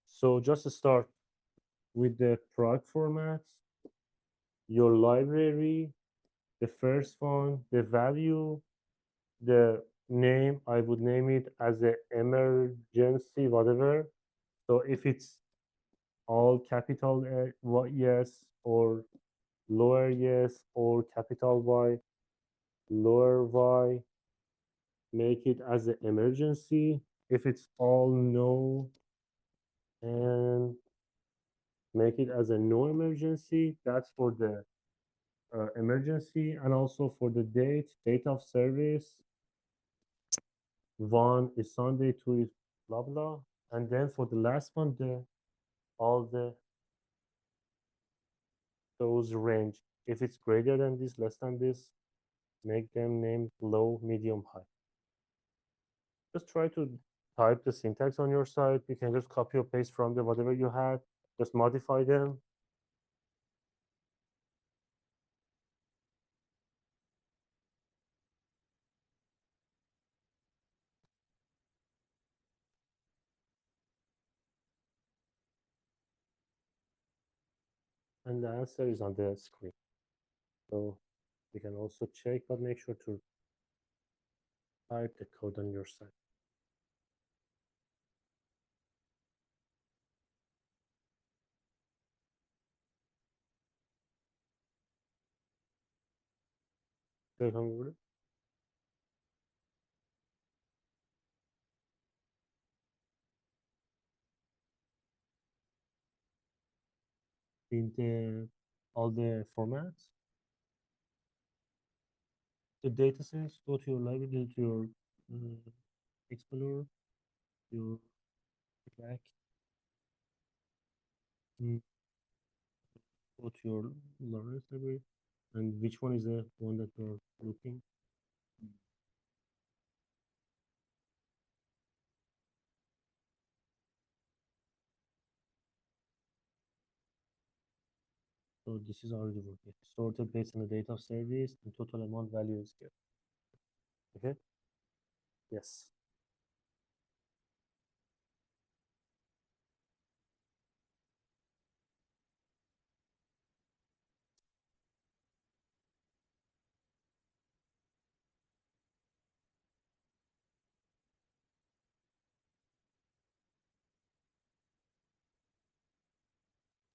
So just start with the product formats, your library, the first one, the value, the name. I would name it as an emergency, whatever. So if it's all capital yes, or lower yes, or capital Y, lower Y, make it as an emergency. If it's all no, and make it as a no emergency. That's for the emergency, and also for the date of service. One is Sunday, two is blah blah, and then for the last one, the all the those range. If it's greater than this, less than this, make them named low, medium, high. Just try to type the syntax on your side. You can just copy or paste from the whatever you had, just modify them. And the answer is on the screen. So you can also check, but make sure to type the code on your side. Click on Google. In the all the formats, the data sets, go to your library, to your Explorer, your track, go to your Lawrence library, and which one is the one that you're looking? So this is already working. Sorted based on the date of service and total amount value is here. Okay. Yes.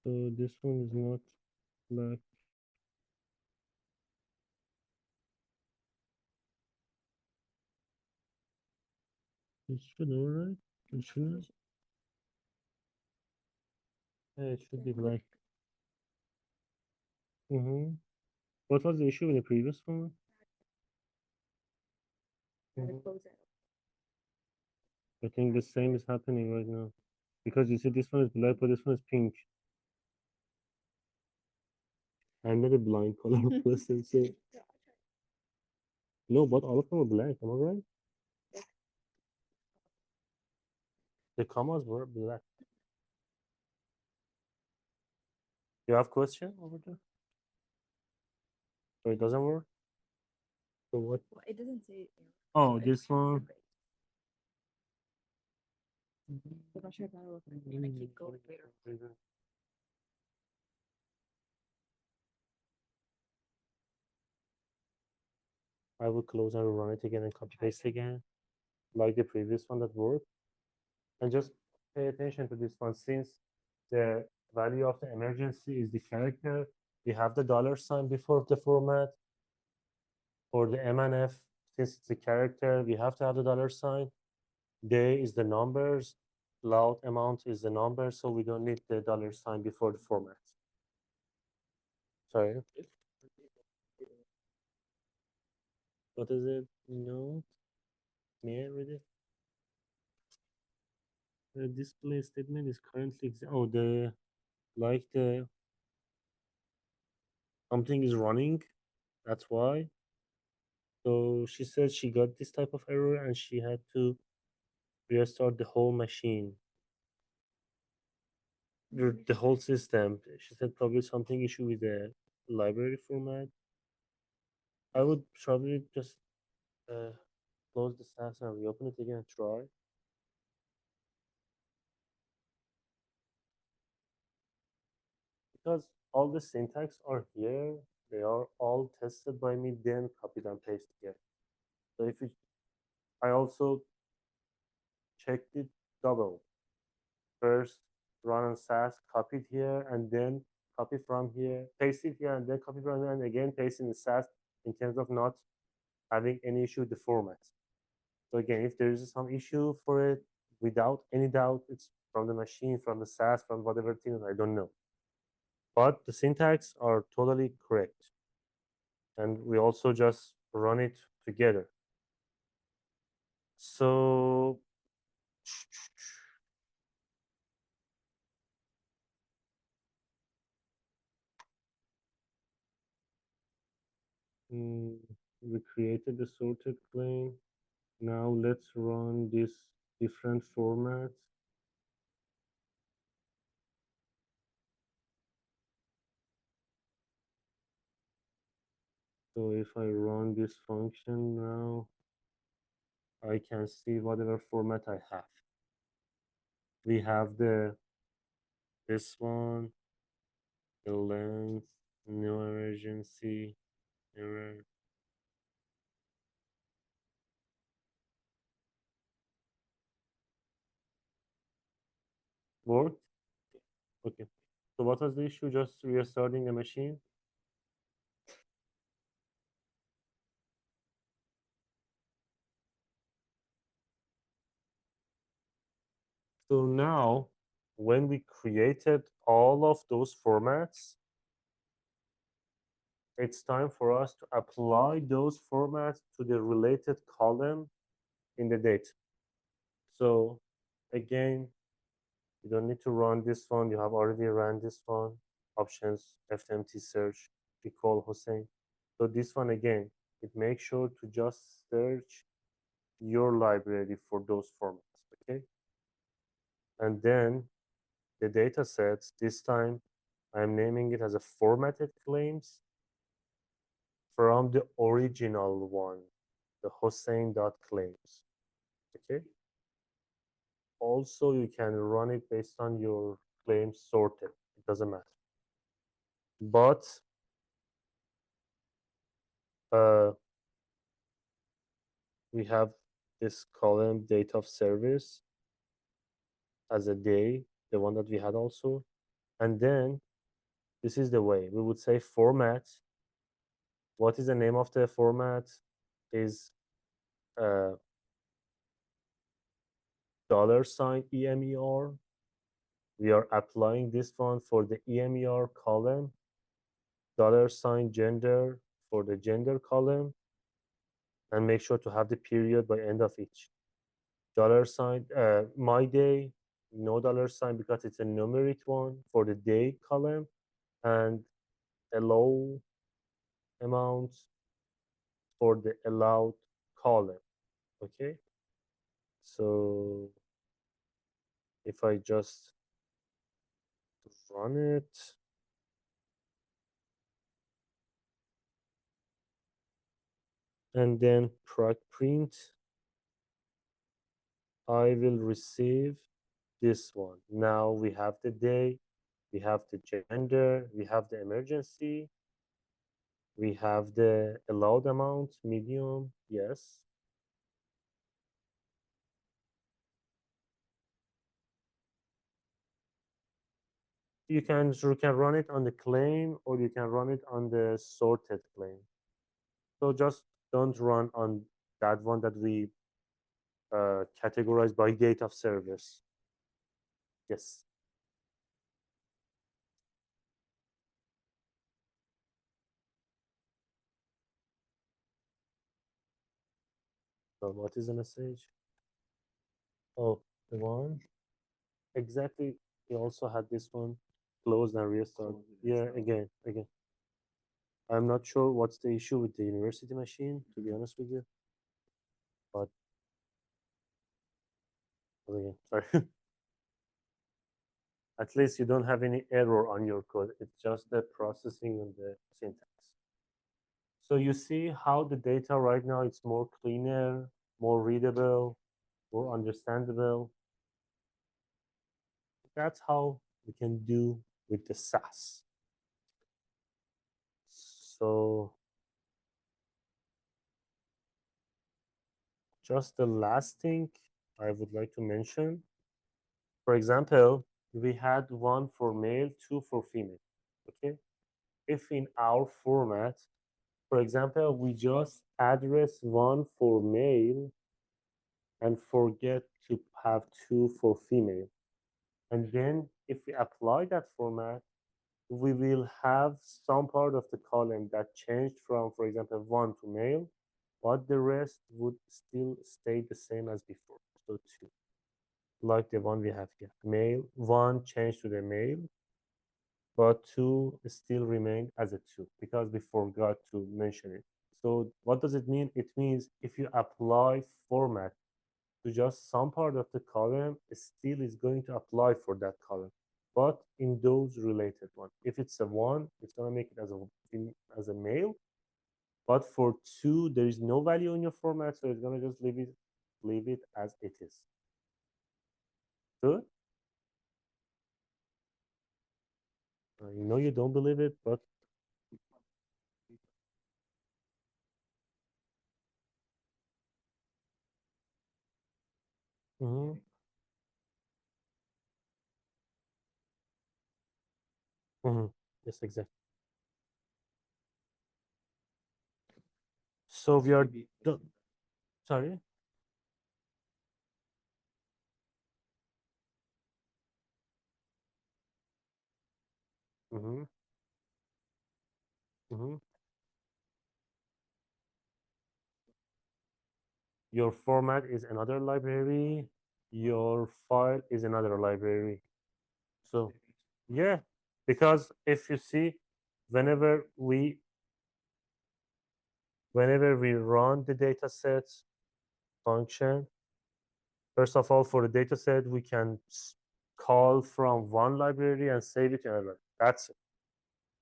So this one is not black. It should be right. It shouldn't. Yeah, it should be black. Mm-hmm. What was the issue with the previous one? Gotta Mhm. close it. I think the same is happening right now. Because you see this one is black, but this one is pink. I'm not a blind color person, so no, but all of them are black, am I right? The commas were black. You have question over there? So it doesn't work? So what? Well, it doesn't say. Oh, so this one. I'm not sure if that'll work. Can I keep going later? I will close and run it again and copy Try paste again, like the previous one that worked. And just pay attention to this one. Since the value of the emergency is the character, we have the dollar sign before the format. For the MNF, since it's a character, we have to have the dollar sign. Day is the numbers, loud amount is the number, so we don't need the dollar sign before the format. Sorry. What is it? No. May I read it? The display statement is currently oh the like the something is running. That's why. So she said she got this type of error and she had to restart the whole machine, the whole system. She said probably something issue with the library format. I would probably just uh, close the SAS and reopen it again and try. Because all the syntax are here, they are all tested by me, then copied and pasted here. So if you, I also checked it double. First run on SAS, copy it here, and then copy from here, paste it here, and then copy from here, and again paste in the SAS in terms of not having any issue with the format. So again, if there is some issue for it, without any doubt, it's from the machine, from the SAS, from whatever thing, I don't know. But the syntax are totally correct. And we also just run it together. So we created the sorted claim. Now let's run this different format. So if I run this function now, I can see whatever format I have. We have this one, the length, no emergency, error. Worked? Okay. So what was the issue? Just restarting the machine? So now, when we created all of those formats, it's time for us to apply those formats to the related column in the data. So again, you don't need to run this one. You have already ran this one. Options, FMT search, equal Hossein. So this one again, it makes sure to just search your library for those formats, okay? And then the data sets, this time I'm naming it as a formatted claims from the original one, the Hossein.claims, okay? Also, you can run it based on your claims sorted, it doesn't matter. But uh, we have this column date of service as a day, the one that we had also. And then this is the way we would say format. What is the name of the format? Is $sign EMER. We are applying this one for the EMER column, $sign gender for the gender column, and make sure to have the period by end of each. $sign my day, no $sign because it's a numeric one for the day column, and allow amount for the allowed column. Okay, so if I just run it, and then print, I will receive this one. Now we have the day, we have the gender, we have the emergency, we have the allowed amount, medium, yes. You can run it on the claim, or you can run it on the sorted claim. So just don't run on that one that we categorize by date of service. Yes. So what is the message? Oh, the one exactly. We also had this one closed and restart. Yeah, again. I'm not sure what's the issue with the university machine, to be honest with you. But again, sorry. At least you don't have any error on your code. It's just the processing and the syntax. So you see how the data right now it's more cleaner, more readable, more understandable. That's how we can do with the SAS. So just the last thing I would like to mention. For example, we had one for male, two for female. Okay. If in our format, for example, we just address one for male and forget to have two for female. And then if we apply that format, we will have some part of the column that changed from, for example, one to male, but the rest would still stay the same as before. So two, like the one we have here. Male, one changed to the male, but two still remained as a two because we forgot to mention it. So what does it mean? It means if you apply format to just some part of the column, it still is going to apply for that column, but in those related one. If it's a one, it's gonna make it as a male, but for two, there is no value in your format, so it's gonna just leave it as it is. Good. You know you don't believe it, but mhm, mhm, yes, exactly. So we are done. Sorry. Mm-hmm, mm-hmm. Your format is another library. Your file is another library. So yeah, because if you see, whenever we whenever we run the data sets function, first of all, for the data set, we can call from one library and save it to another. That's it.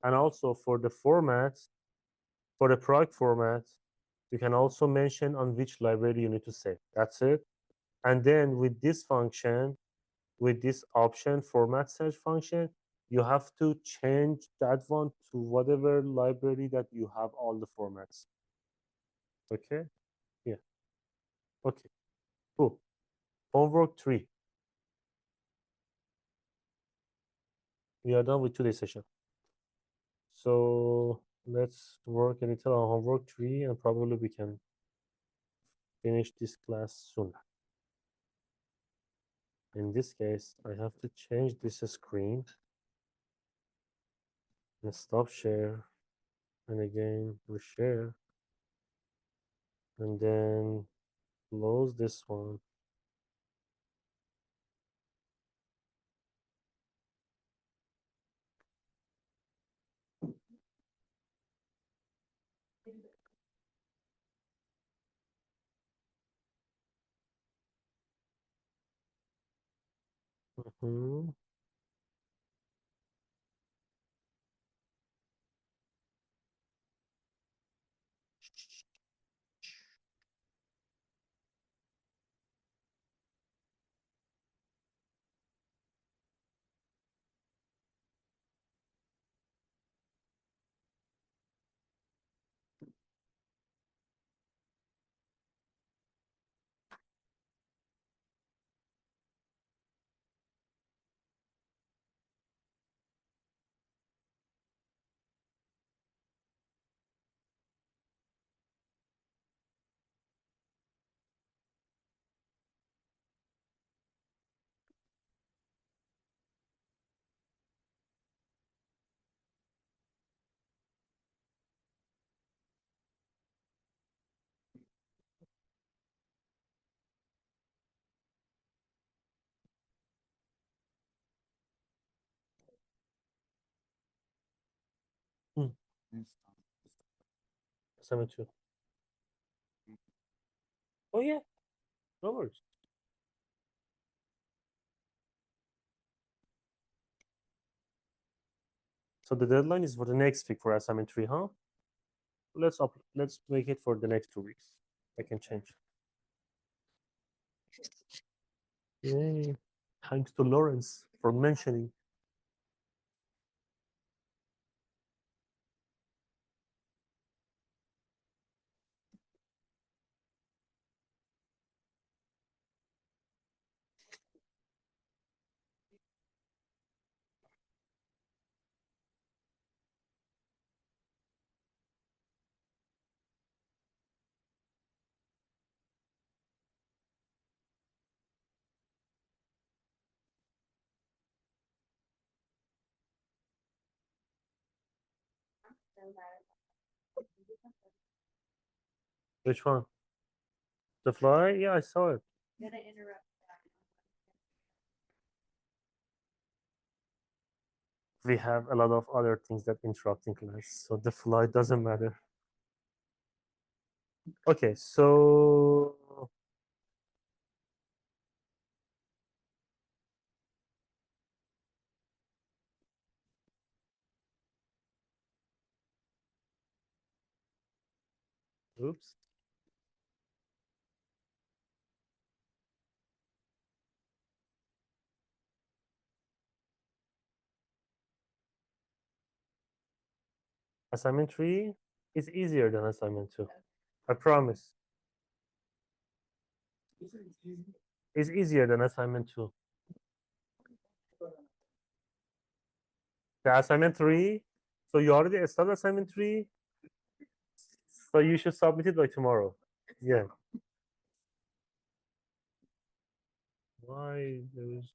And also for the format, for the product format, you can also mention on which library you need to save. That's it. And then with this function, with this option format search function, you have to change that one to whatever library that you have all the formats. Okay. Yeah. Okay. Cool. Homework 3. We are done with today's session. So let's work a little on homework 3 and probably we can finish this class soon. In this case, I have to change this screen and stop share and again reshare and then close this one. Mhm. Hmm. Yes, Assignment 2. Oh yeah, no worries. So the deadline is for the next week for assignment 3, huh? Let's make it for the next 2 weeks. I can change. Yay. Thanks to Lawrence for mentioning. Which one? The fly? Yeah, I saw it. Gonna interrupt. We have a lot of other things that interrupt in class, so the fly doesn't matter. Okay, so oops. Assignment 3 is easier than assignment 2. I promise. It's easier than assignment 2. The assignment 3, so you already started assignment 3, so you should submit it by tomorrow. Yeah. Why there's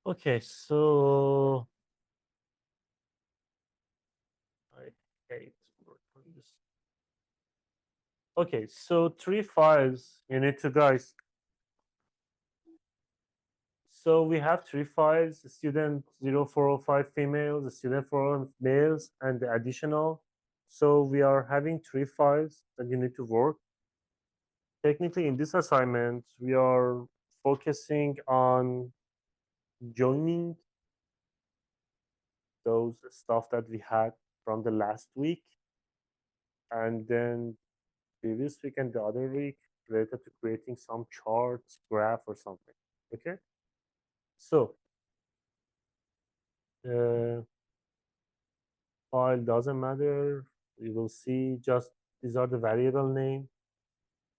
okay, so I hate working on this. Okay, so 3 files you need to guys. So we have 3 files: student 0405 females, the student 405 males, and the additional. So we are having 3 files that you need to work. Technically, in this assignment, we are focusing on joining those stuff that we had from the last week, and then previous week and the other week related to creating some charts, graph, or something. Okay. So file doesn't matter. You will see just these are the variable name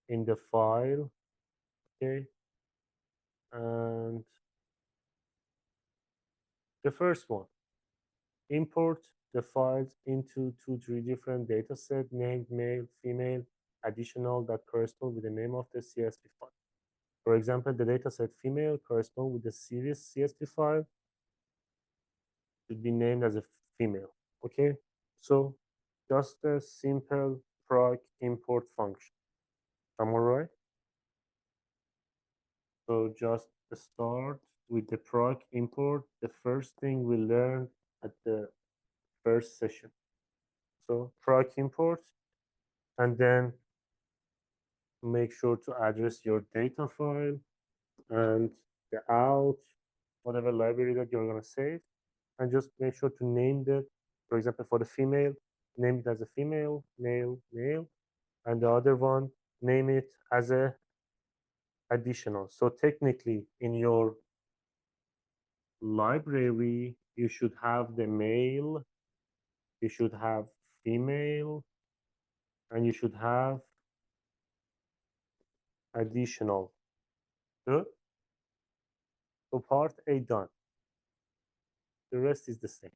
in the file. Okay. And the first one, import the files into 3 different data set named male, female, additional that correspond with the name of the CSV file. For example, the dataset female correspond with the series CSV file should be named as a female. Okay, so just a simple proc import function. Am I right? So just start with the proc import, the first thing we learned at the first session. So proc import, and then make sure to address your data file and the out, whatever library that you're gonna save, and just make sure to name it. For example, for the female, name it as a female, male, male, and the other one, name it as a additional. So technically, in your library, you should have the male, you should have female, and you should have additional. Good. So part A done. The rest is the same.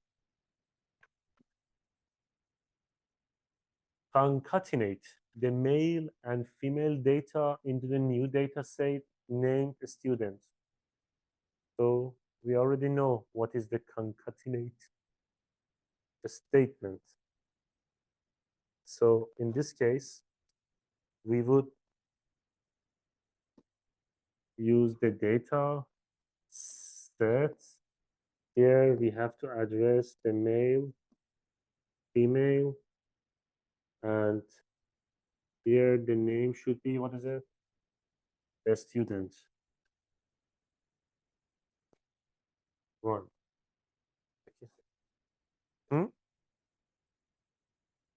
Concatenate the male and female data into the new data set named student. So we already know what is the concatenate statement. So in this case, we would use the data set. Here we have to address the male, female, and here the name should be, what is it? The student. One. Hmm?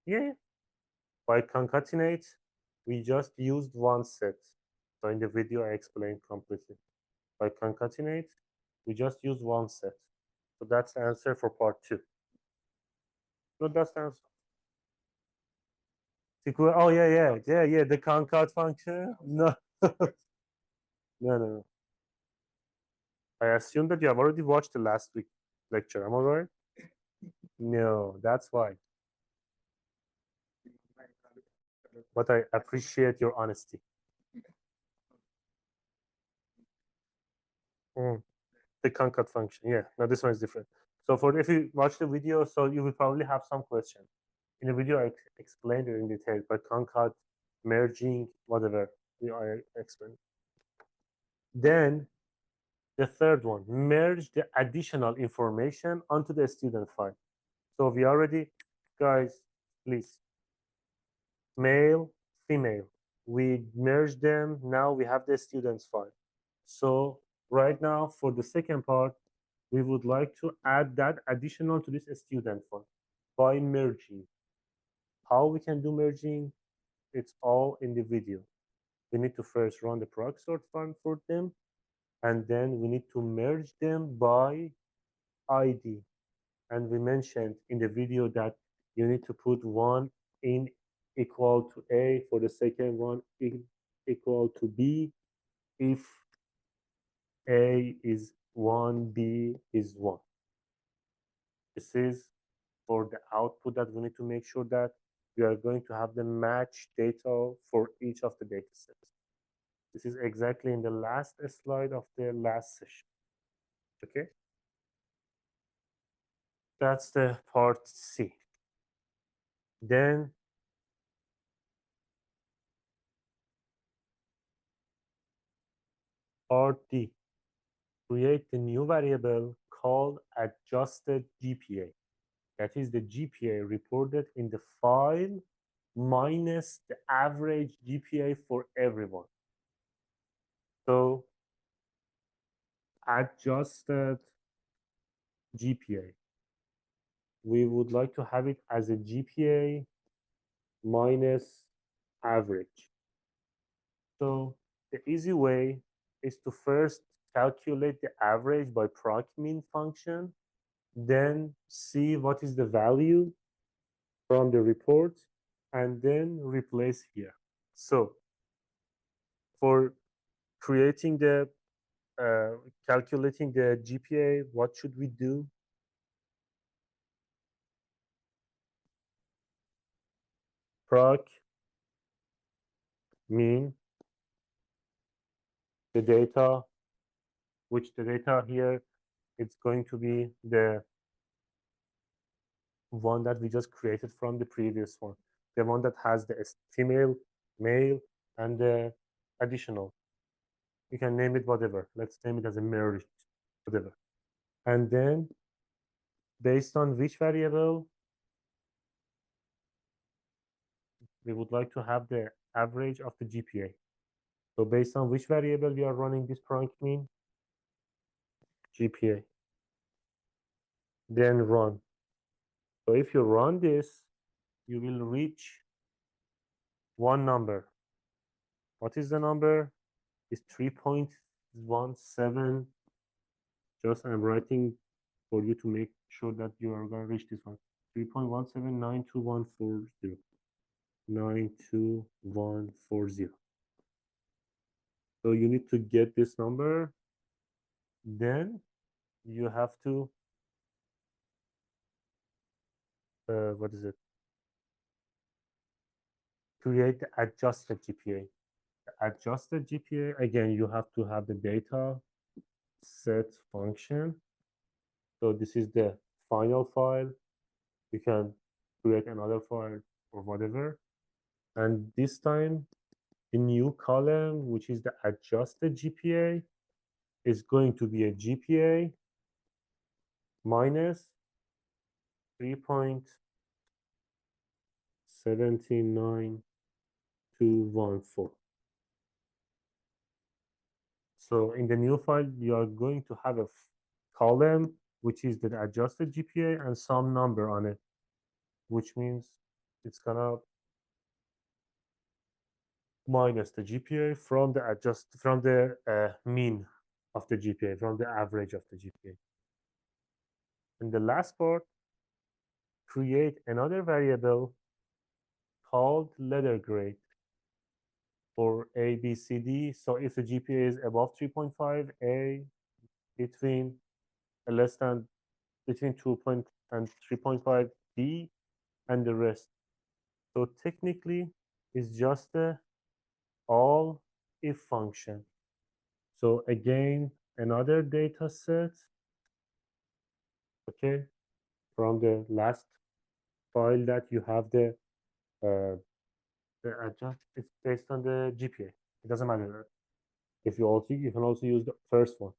Yeah. By concatenate, we just used one set. So in the video, I explained completely. By concatenate, we just use one set. So that's the answer for part 2. No, that's the answer. Oh, yeah. The concat function. No. No. I assume that you have already watched the last week lecture. Am I right? No, that's why. But I appreciate your honesty. The concat function. Yeah. Now this one is different. So for if you watch the video, so you will probably have some question. In the video, I explained it in detail, but concat, merging, whatever, I explained. Then the third one, merge the additional information onto the student file. So we already, guys, please, male, female, we merge them. Now we have the students file. So right now, for the second part, we would like to add that additional to this student file by merging. How we can do merging? It's all in the video. We need to first run the proc sort file for them, and then we need to merge them by ID. And we mentioned in the video that you need to put one in equal to A, for the second one equal to B if A is 1, B is 1. This is for the output that we need to make sure that we are going to have the match data for each of the data sets. This is exactly in the last slide of the last session. Okay. That's the part C. Then part D, create the new variable called adjusted GPA. That is the GPA reported in the file minus the average GPA for everyone. So adjusted GPA. We would like to have it as a GPA minus average. So the easy way is to first calculate the average by proc mean function, then see what is the value from the report, and then replace here. So for creating the calculating the GPA, what should we do? Proc mean the data, which the data here, it's going to be the one that we just created from the previous one, the one that has the female, male, and the additional. You can name it whatever. Let's name it as a merit, whatever. And then based on which variable, we would like to have the average of the GPA. So based on which variable we are running this proc mean? GPA. Then run. So if you run this, you will reach one number. What is the number? It's 3.17. Just I'm writing for you to make sure that you are going to reach this one. 3.1792140. 92140. So you need to get this number. Then you have to, what is it? Create the adjusted GPA. The adjusted GPA, again, you have to have the data set function. So this is the final file. You can create another file or whatever. And this time, the new column, which is the adjusted GPA, is going to be a GPA minus 3.79214. So in the new file, you are going to have a column which is the adjusted GPA and some number on it, which means it's gonna minus the GPA from the mean of the GPA, from the average of the GPA. And the last part, create another variable called letter grade for A, B, C, D. So if the GPA is above 3.5, A, between less than between 2 and 3.5, B, and the rest. So technically, it's just a all if function. So again, another data set, okay, from the last file that you have the adjust, it's based on the GPA. It doesn't matter. If you can also use the first one.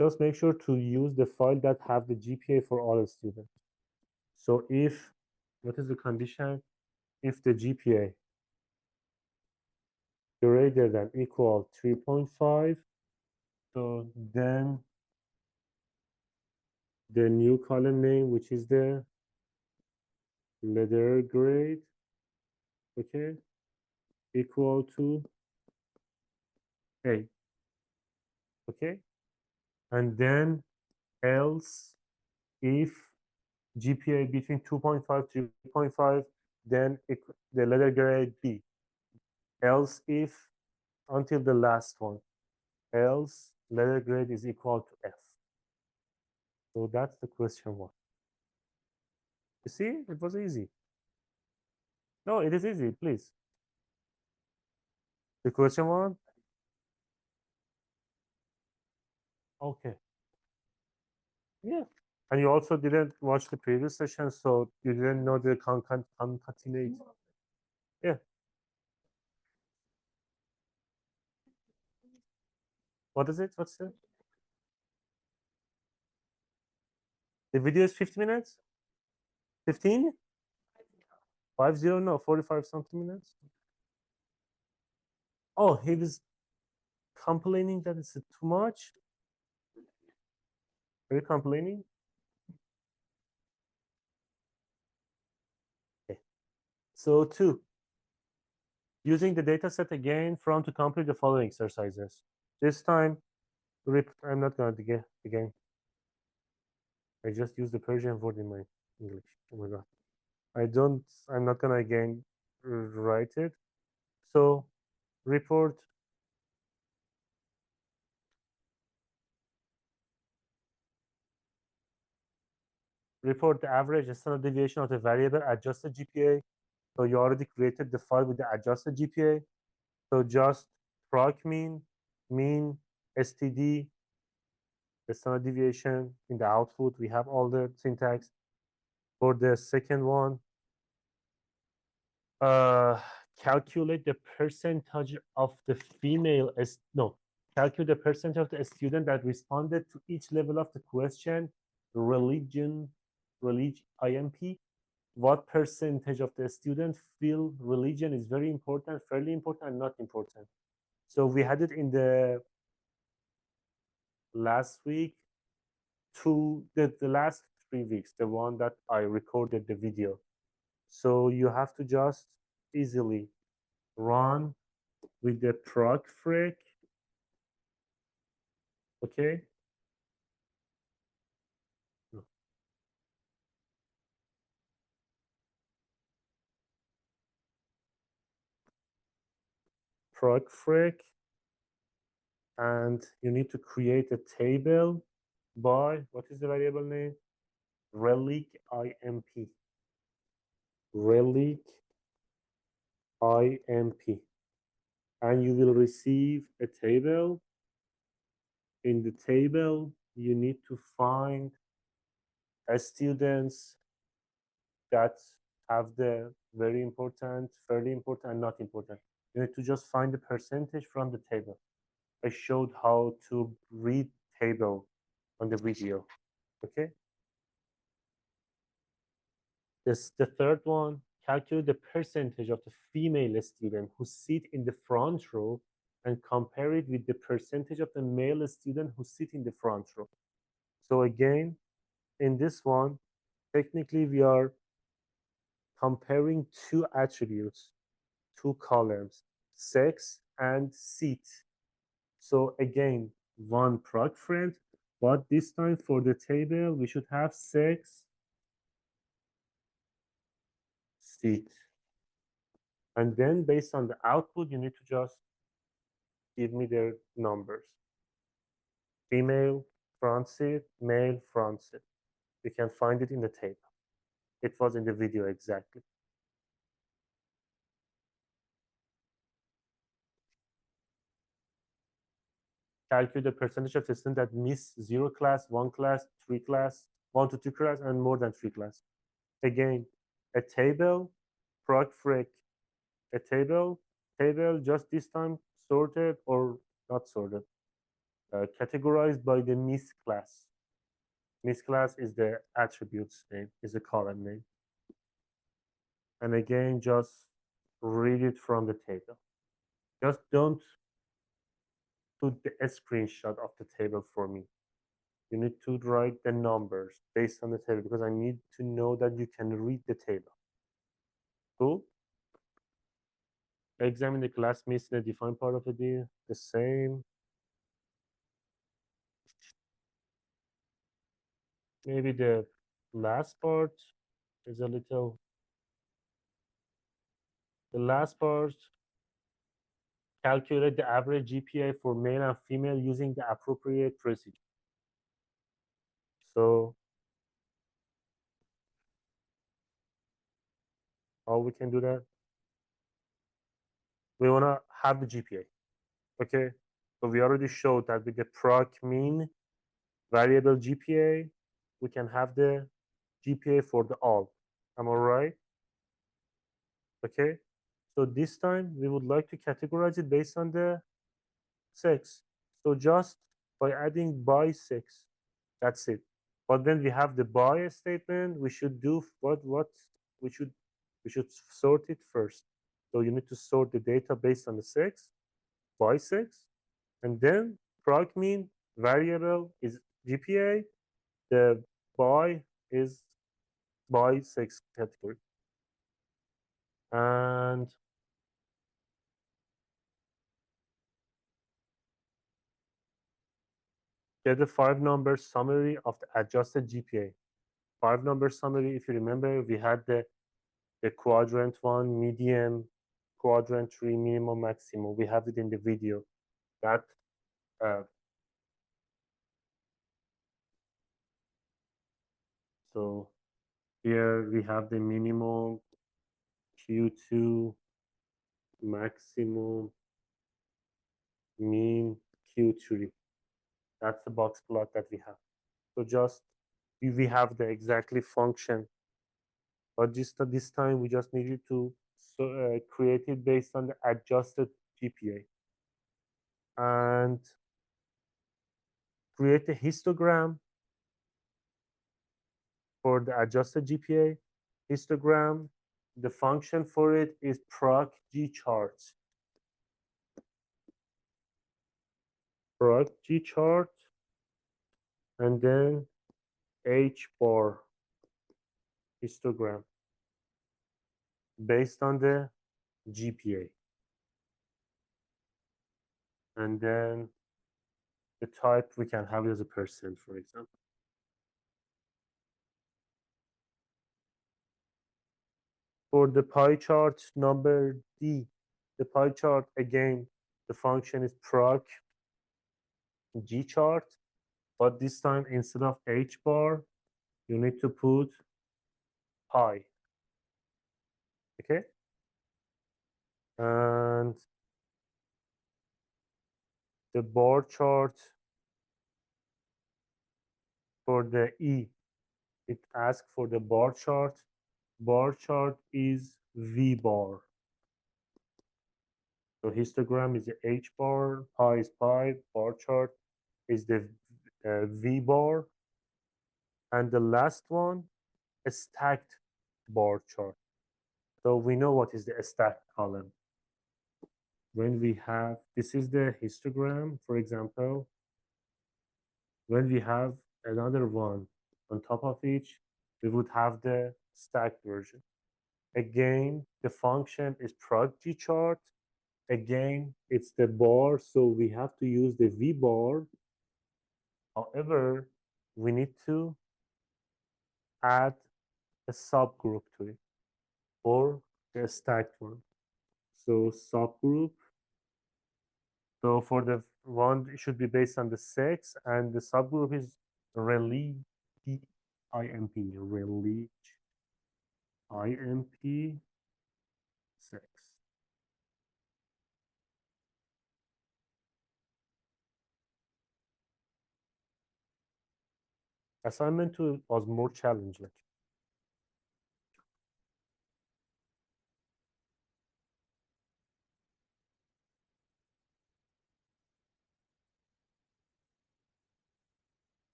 Just make sure to use the file that have the GPA for all students. So if, what is the condition? If the GPA greater than equal 3.5, so then the new column name, which is the letter grade, okay, equal to A, okay? And then else if GPA between 2.5 3.5, then the letter grade B. Else if, until the last one, else letter grade is equal to F. So that's the question one. You see, it was easy. No, it is easy, please. The question one? Okay. Yeah. And you also didn't watch the previous session, so you didn't know the concatenate. Yeah. What is it? What's it? The video is 50 minutes? 15? 50? No, 45 something minutes. Oh, he was complaining that it's too much. Are you complaining? Okay. So 2. Using the data set again from to complete the following exercises. This time, I'm not going to get again. I just use the Persian word in my English. Oh my God. I'm not going to again write it. So report the average standard deviation of the variable adjusted GPA. So you already created the file with the adjusted GPA. So just proc mean, STD, the standard deviation in the output. We have all the syntax. For the second one, calculate the percentage of the calculate the percentage of the student that responded to each level of the question, religion IMP. What percentage of the students feel religion is very important, fairly important, and not important? So we had it in the last week, the last 3 weeks, the one that I recorded the video. So you have to just easily run with the proc fric, okay? Proc fric, and you need to create a table by, what is the variable name? Relic IMP. Relic IMP. And you will receive a table. In the table, you need to find students that have the very important, fairly important, and not important. You need to just find the percentage from the table. I showed how to read table on the video, okay? The third one, calculate the percentage of the female student who sit in the front row and compare it with the percentage of the male student who sit in the front row. So again, in this one, technically we are comparing two attributes, two columns, sex and seat. So again, one proc friend, but this time for the table, we should have sex, seat. And then based on the output, you need to just give me their numbers. Female front seat, male front seat. You can find it in the table. It was in the video exactly. Calculate the percentage of students that miss 0 class, 1 class, 3 class, 1 to 2 class, and more than 3 class. Again, a table, proc fric, a table just this time sorted or not sorted, categorized by the miss class. Miss class is the attributes name, is the column name. And again, just read it from the table. Just don't put a screenshot of the table for me. You need to write the numbers based on the table because I need to know that you can read the table. Cool? Examine the class miss in the defined part of the same. Maybe the last part is a little, the last part, calculate the average GPA for male and female using the appropriate procedure. So how we can do that? We want to have the GPA, okay? So we already showed that with the proc mean variable GPA, we can have the GPA for the all. Am I right? Okay. So this time we would like to categorize it based on the sex. So just by adding by sex, that's it. But when we have the by statement, we should do what we should sort it first. So you need to sort the data based on the sex, by sex, and then proc mean variable is GPA, the by is by sex category. And get the 5-number summary of the adjusted GPA. 5-number summary, if you remember, we had the quadrant 1, median, quadrant 3, minimum, maximum. We have it in the video. That so here we have the minimum, Q2, maximum, mean, Q3. That's the box plot that we have. So just we have the exactly function, but just this time we just needed to create it based on the adjusted GPA and create a histogram for the adjusted GPA. Histogram, the function for it is proc G chart. Proc G chart, and then H bar histogram based on the GPA. And then the type, we can have it as a percent, for example. For the pie chart number D, the pie chart, again, the function is proc G chart, but this time instead of H bar, you need to put pi. Okay? And the bar chart for the E, it asks for the bar chart. Bar chart is V bar. So histogram is the H bar, pi is pi, bar chart is the V bar. And the last one, a stacked bar chart. So we know what is the stacked column. When we have, this is the histogram, for example. When we have another one on top of each, we would have the stacked version. Again, the function is proc G chart. Again, it's the bar, so we have to use the V bar. However, we need to add a subgroup to it or the stacked one. So subgroup. So for the one, it should be based on the sex, and the subgroup is relig, IMP, relig, IMP, sex. Assignment 2 was more challenging.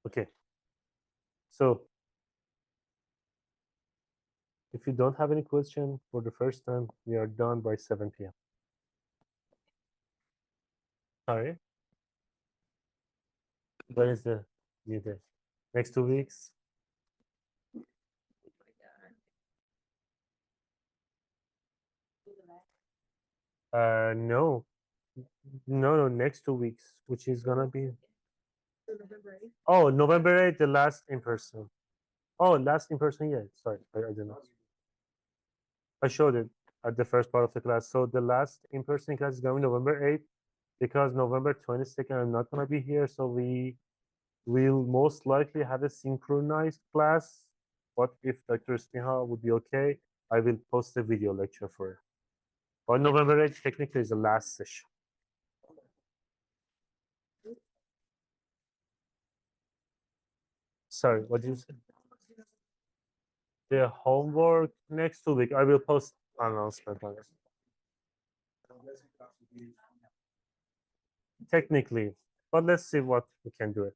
Okay. So if you don't have any question for the first time, we are done by 7 p.m. Sorry. When is the new day? Next 2 weeks? No. No, next 2 weeks, which is gonna be oh, November 8th, the last in person. Oh, last in person, yeah. Sorry, I didn't know. I showed it at the first part of the class. So the last in person class is going November 8th because November 22nd I'm not gonna be here. So we will most likely have a synchronized class. But if Dr. Sneha would be okay, I will post a video lecture for it. But November 8th technically is the last session. Sorry, what did you say? The homework next 2 weeks. I will post announcement on it. Technically, but let's see what we can do it.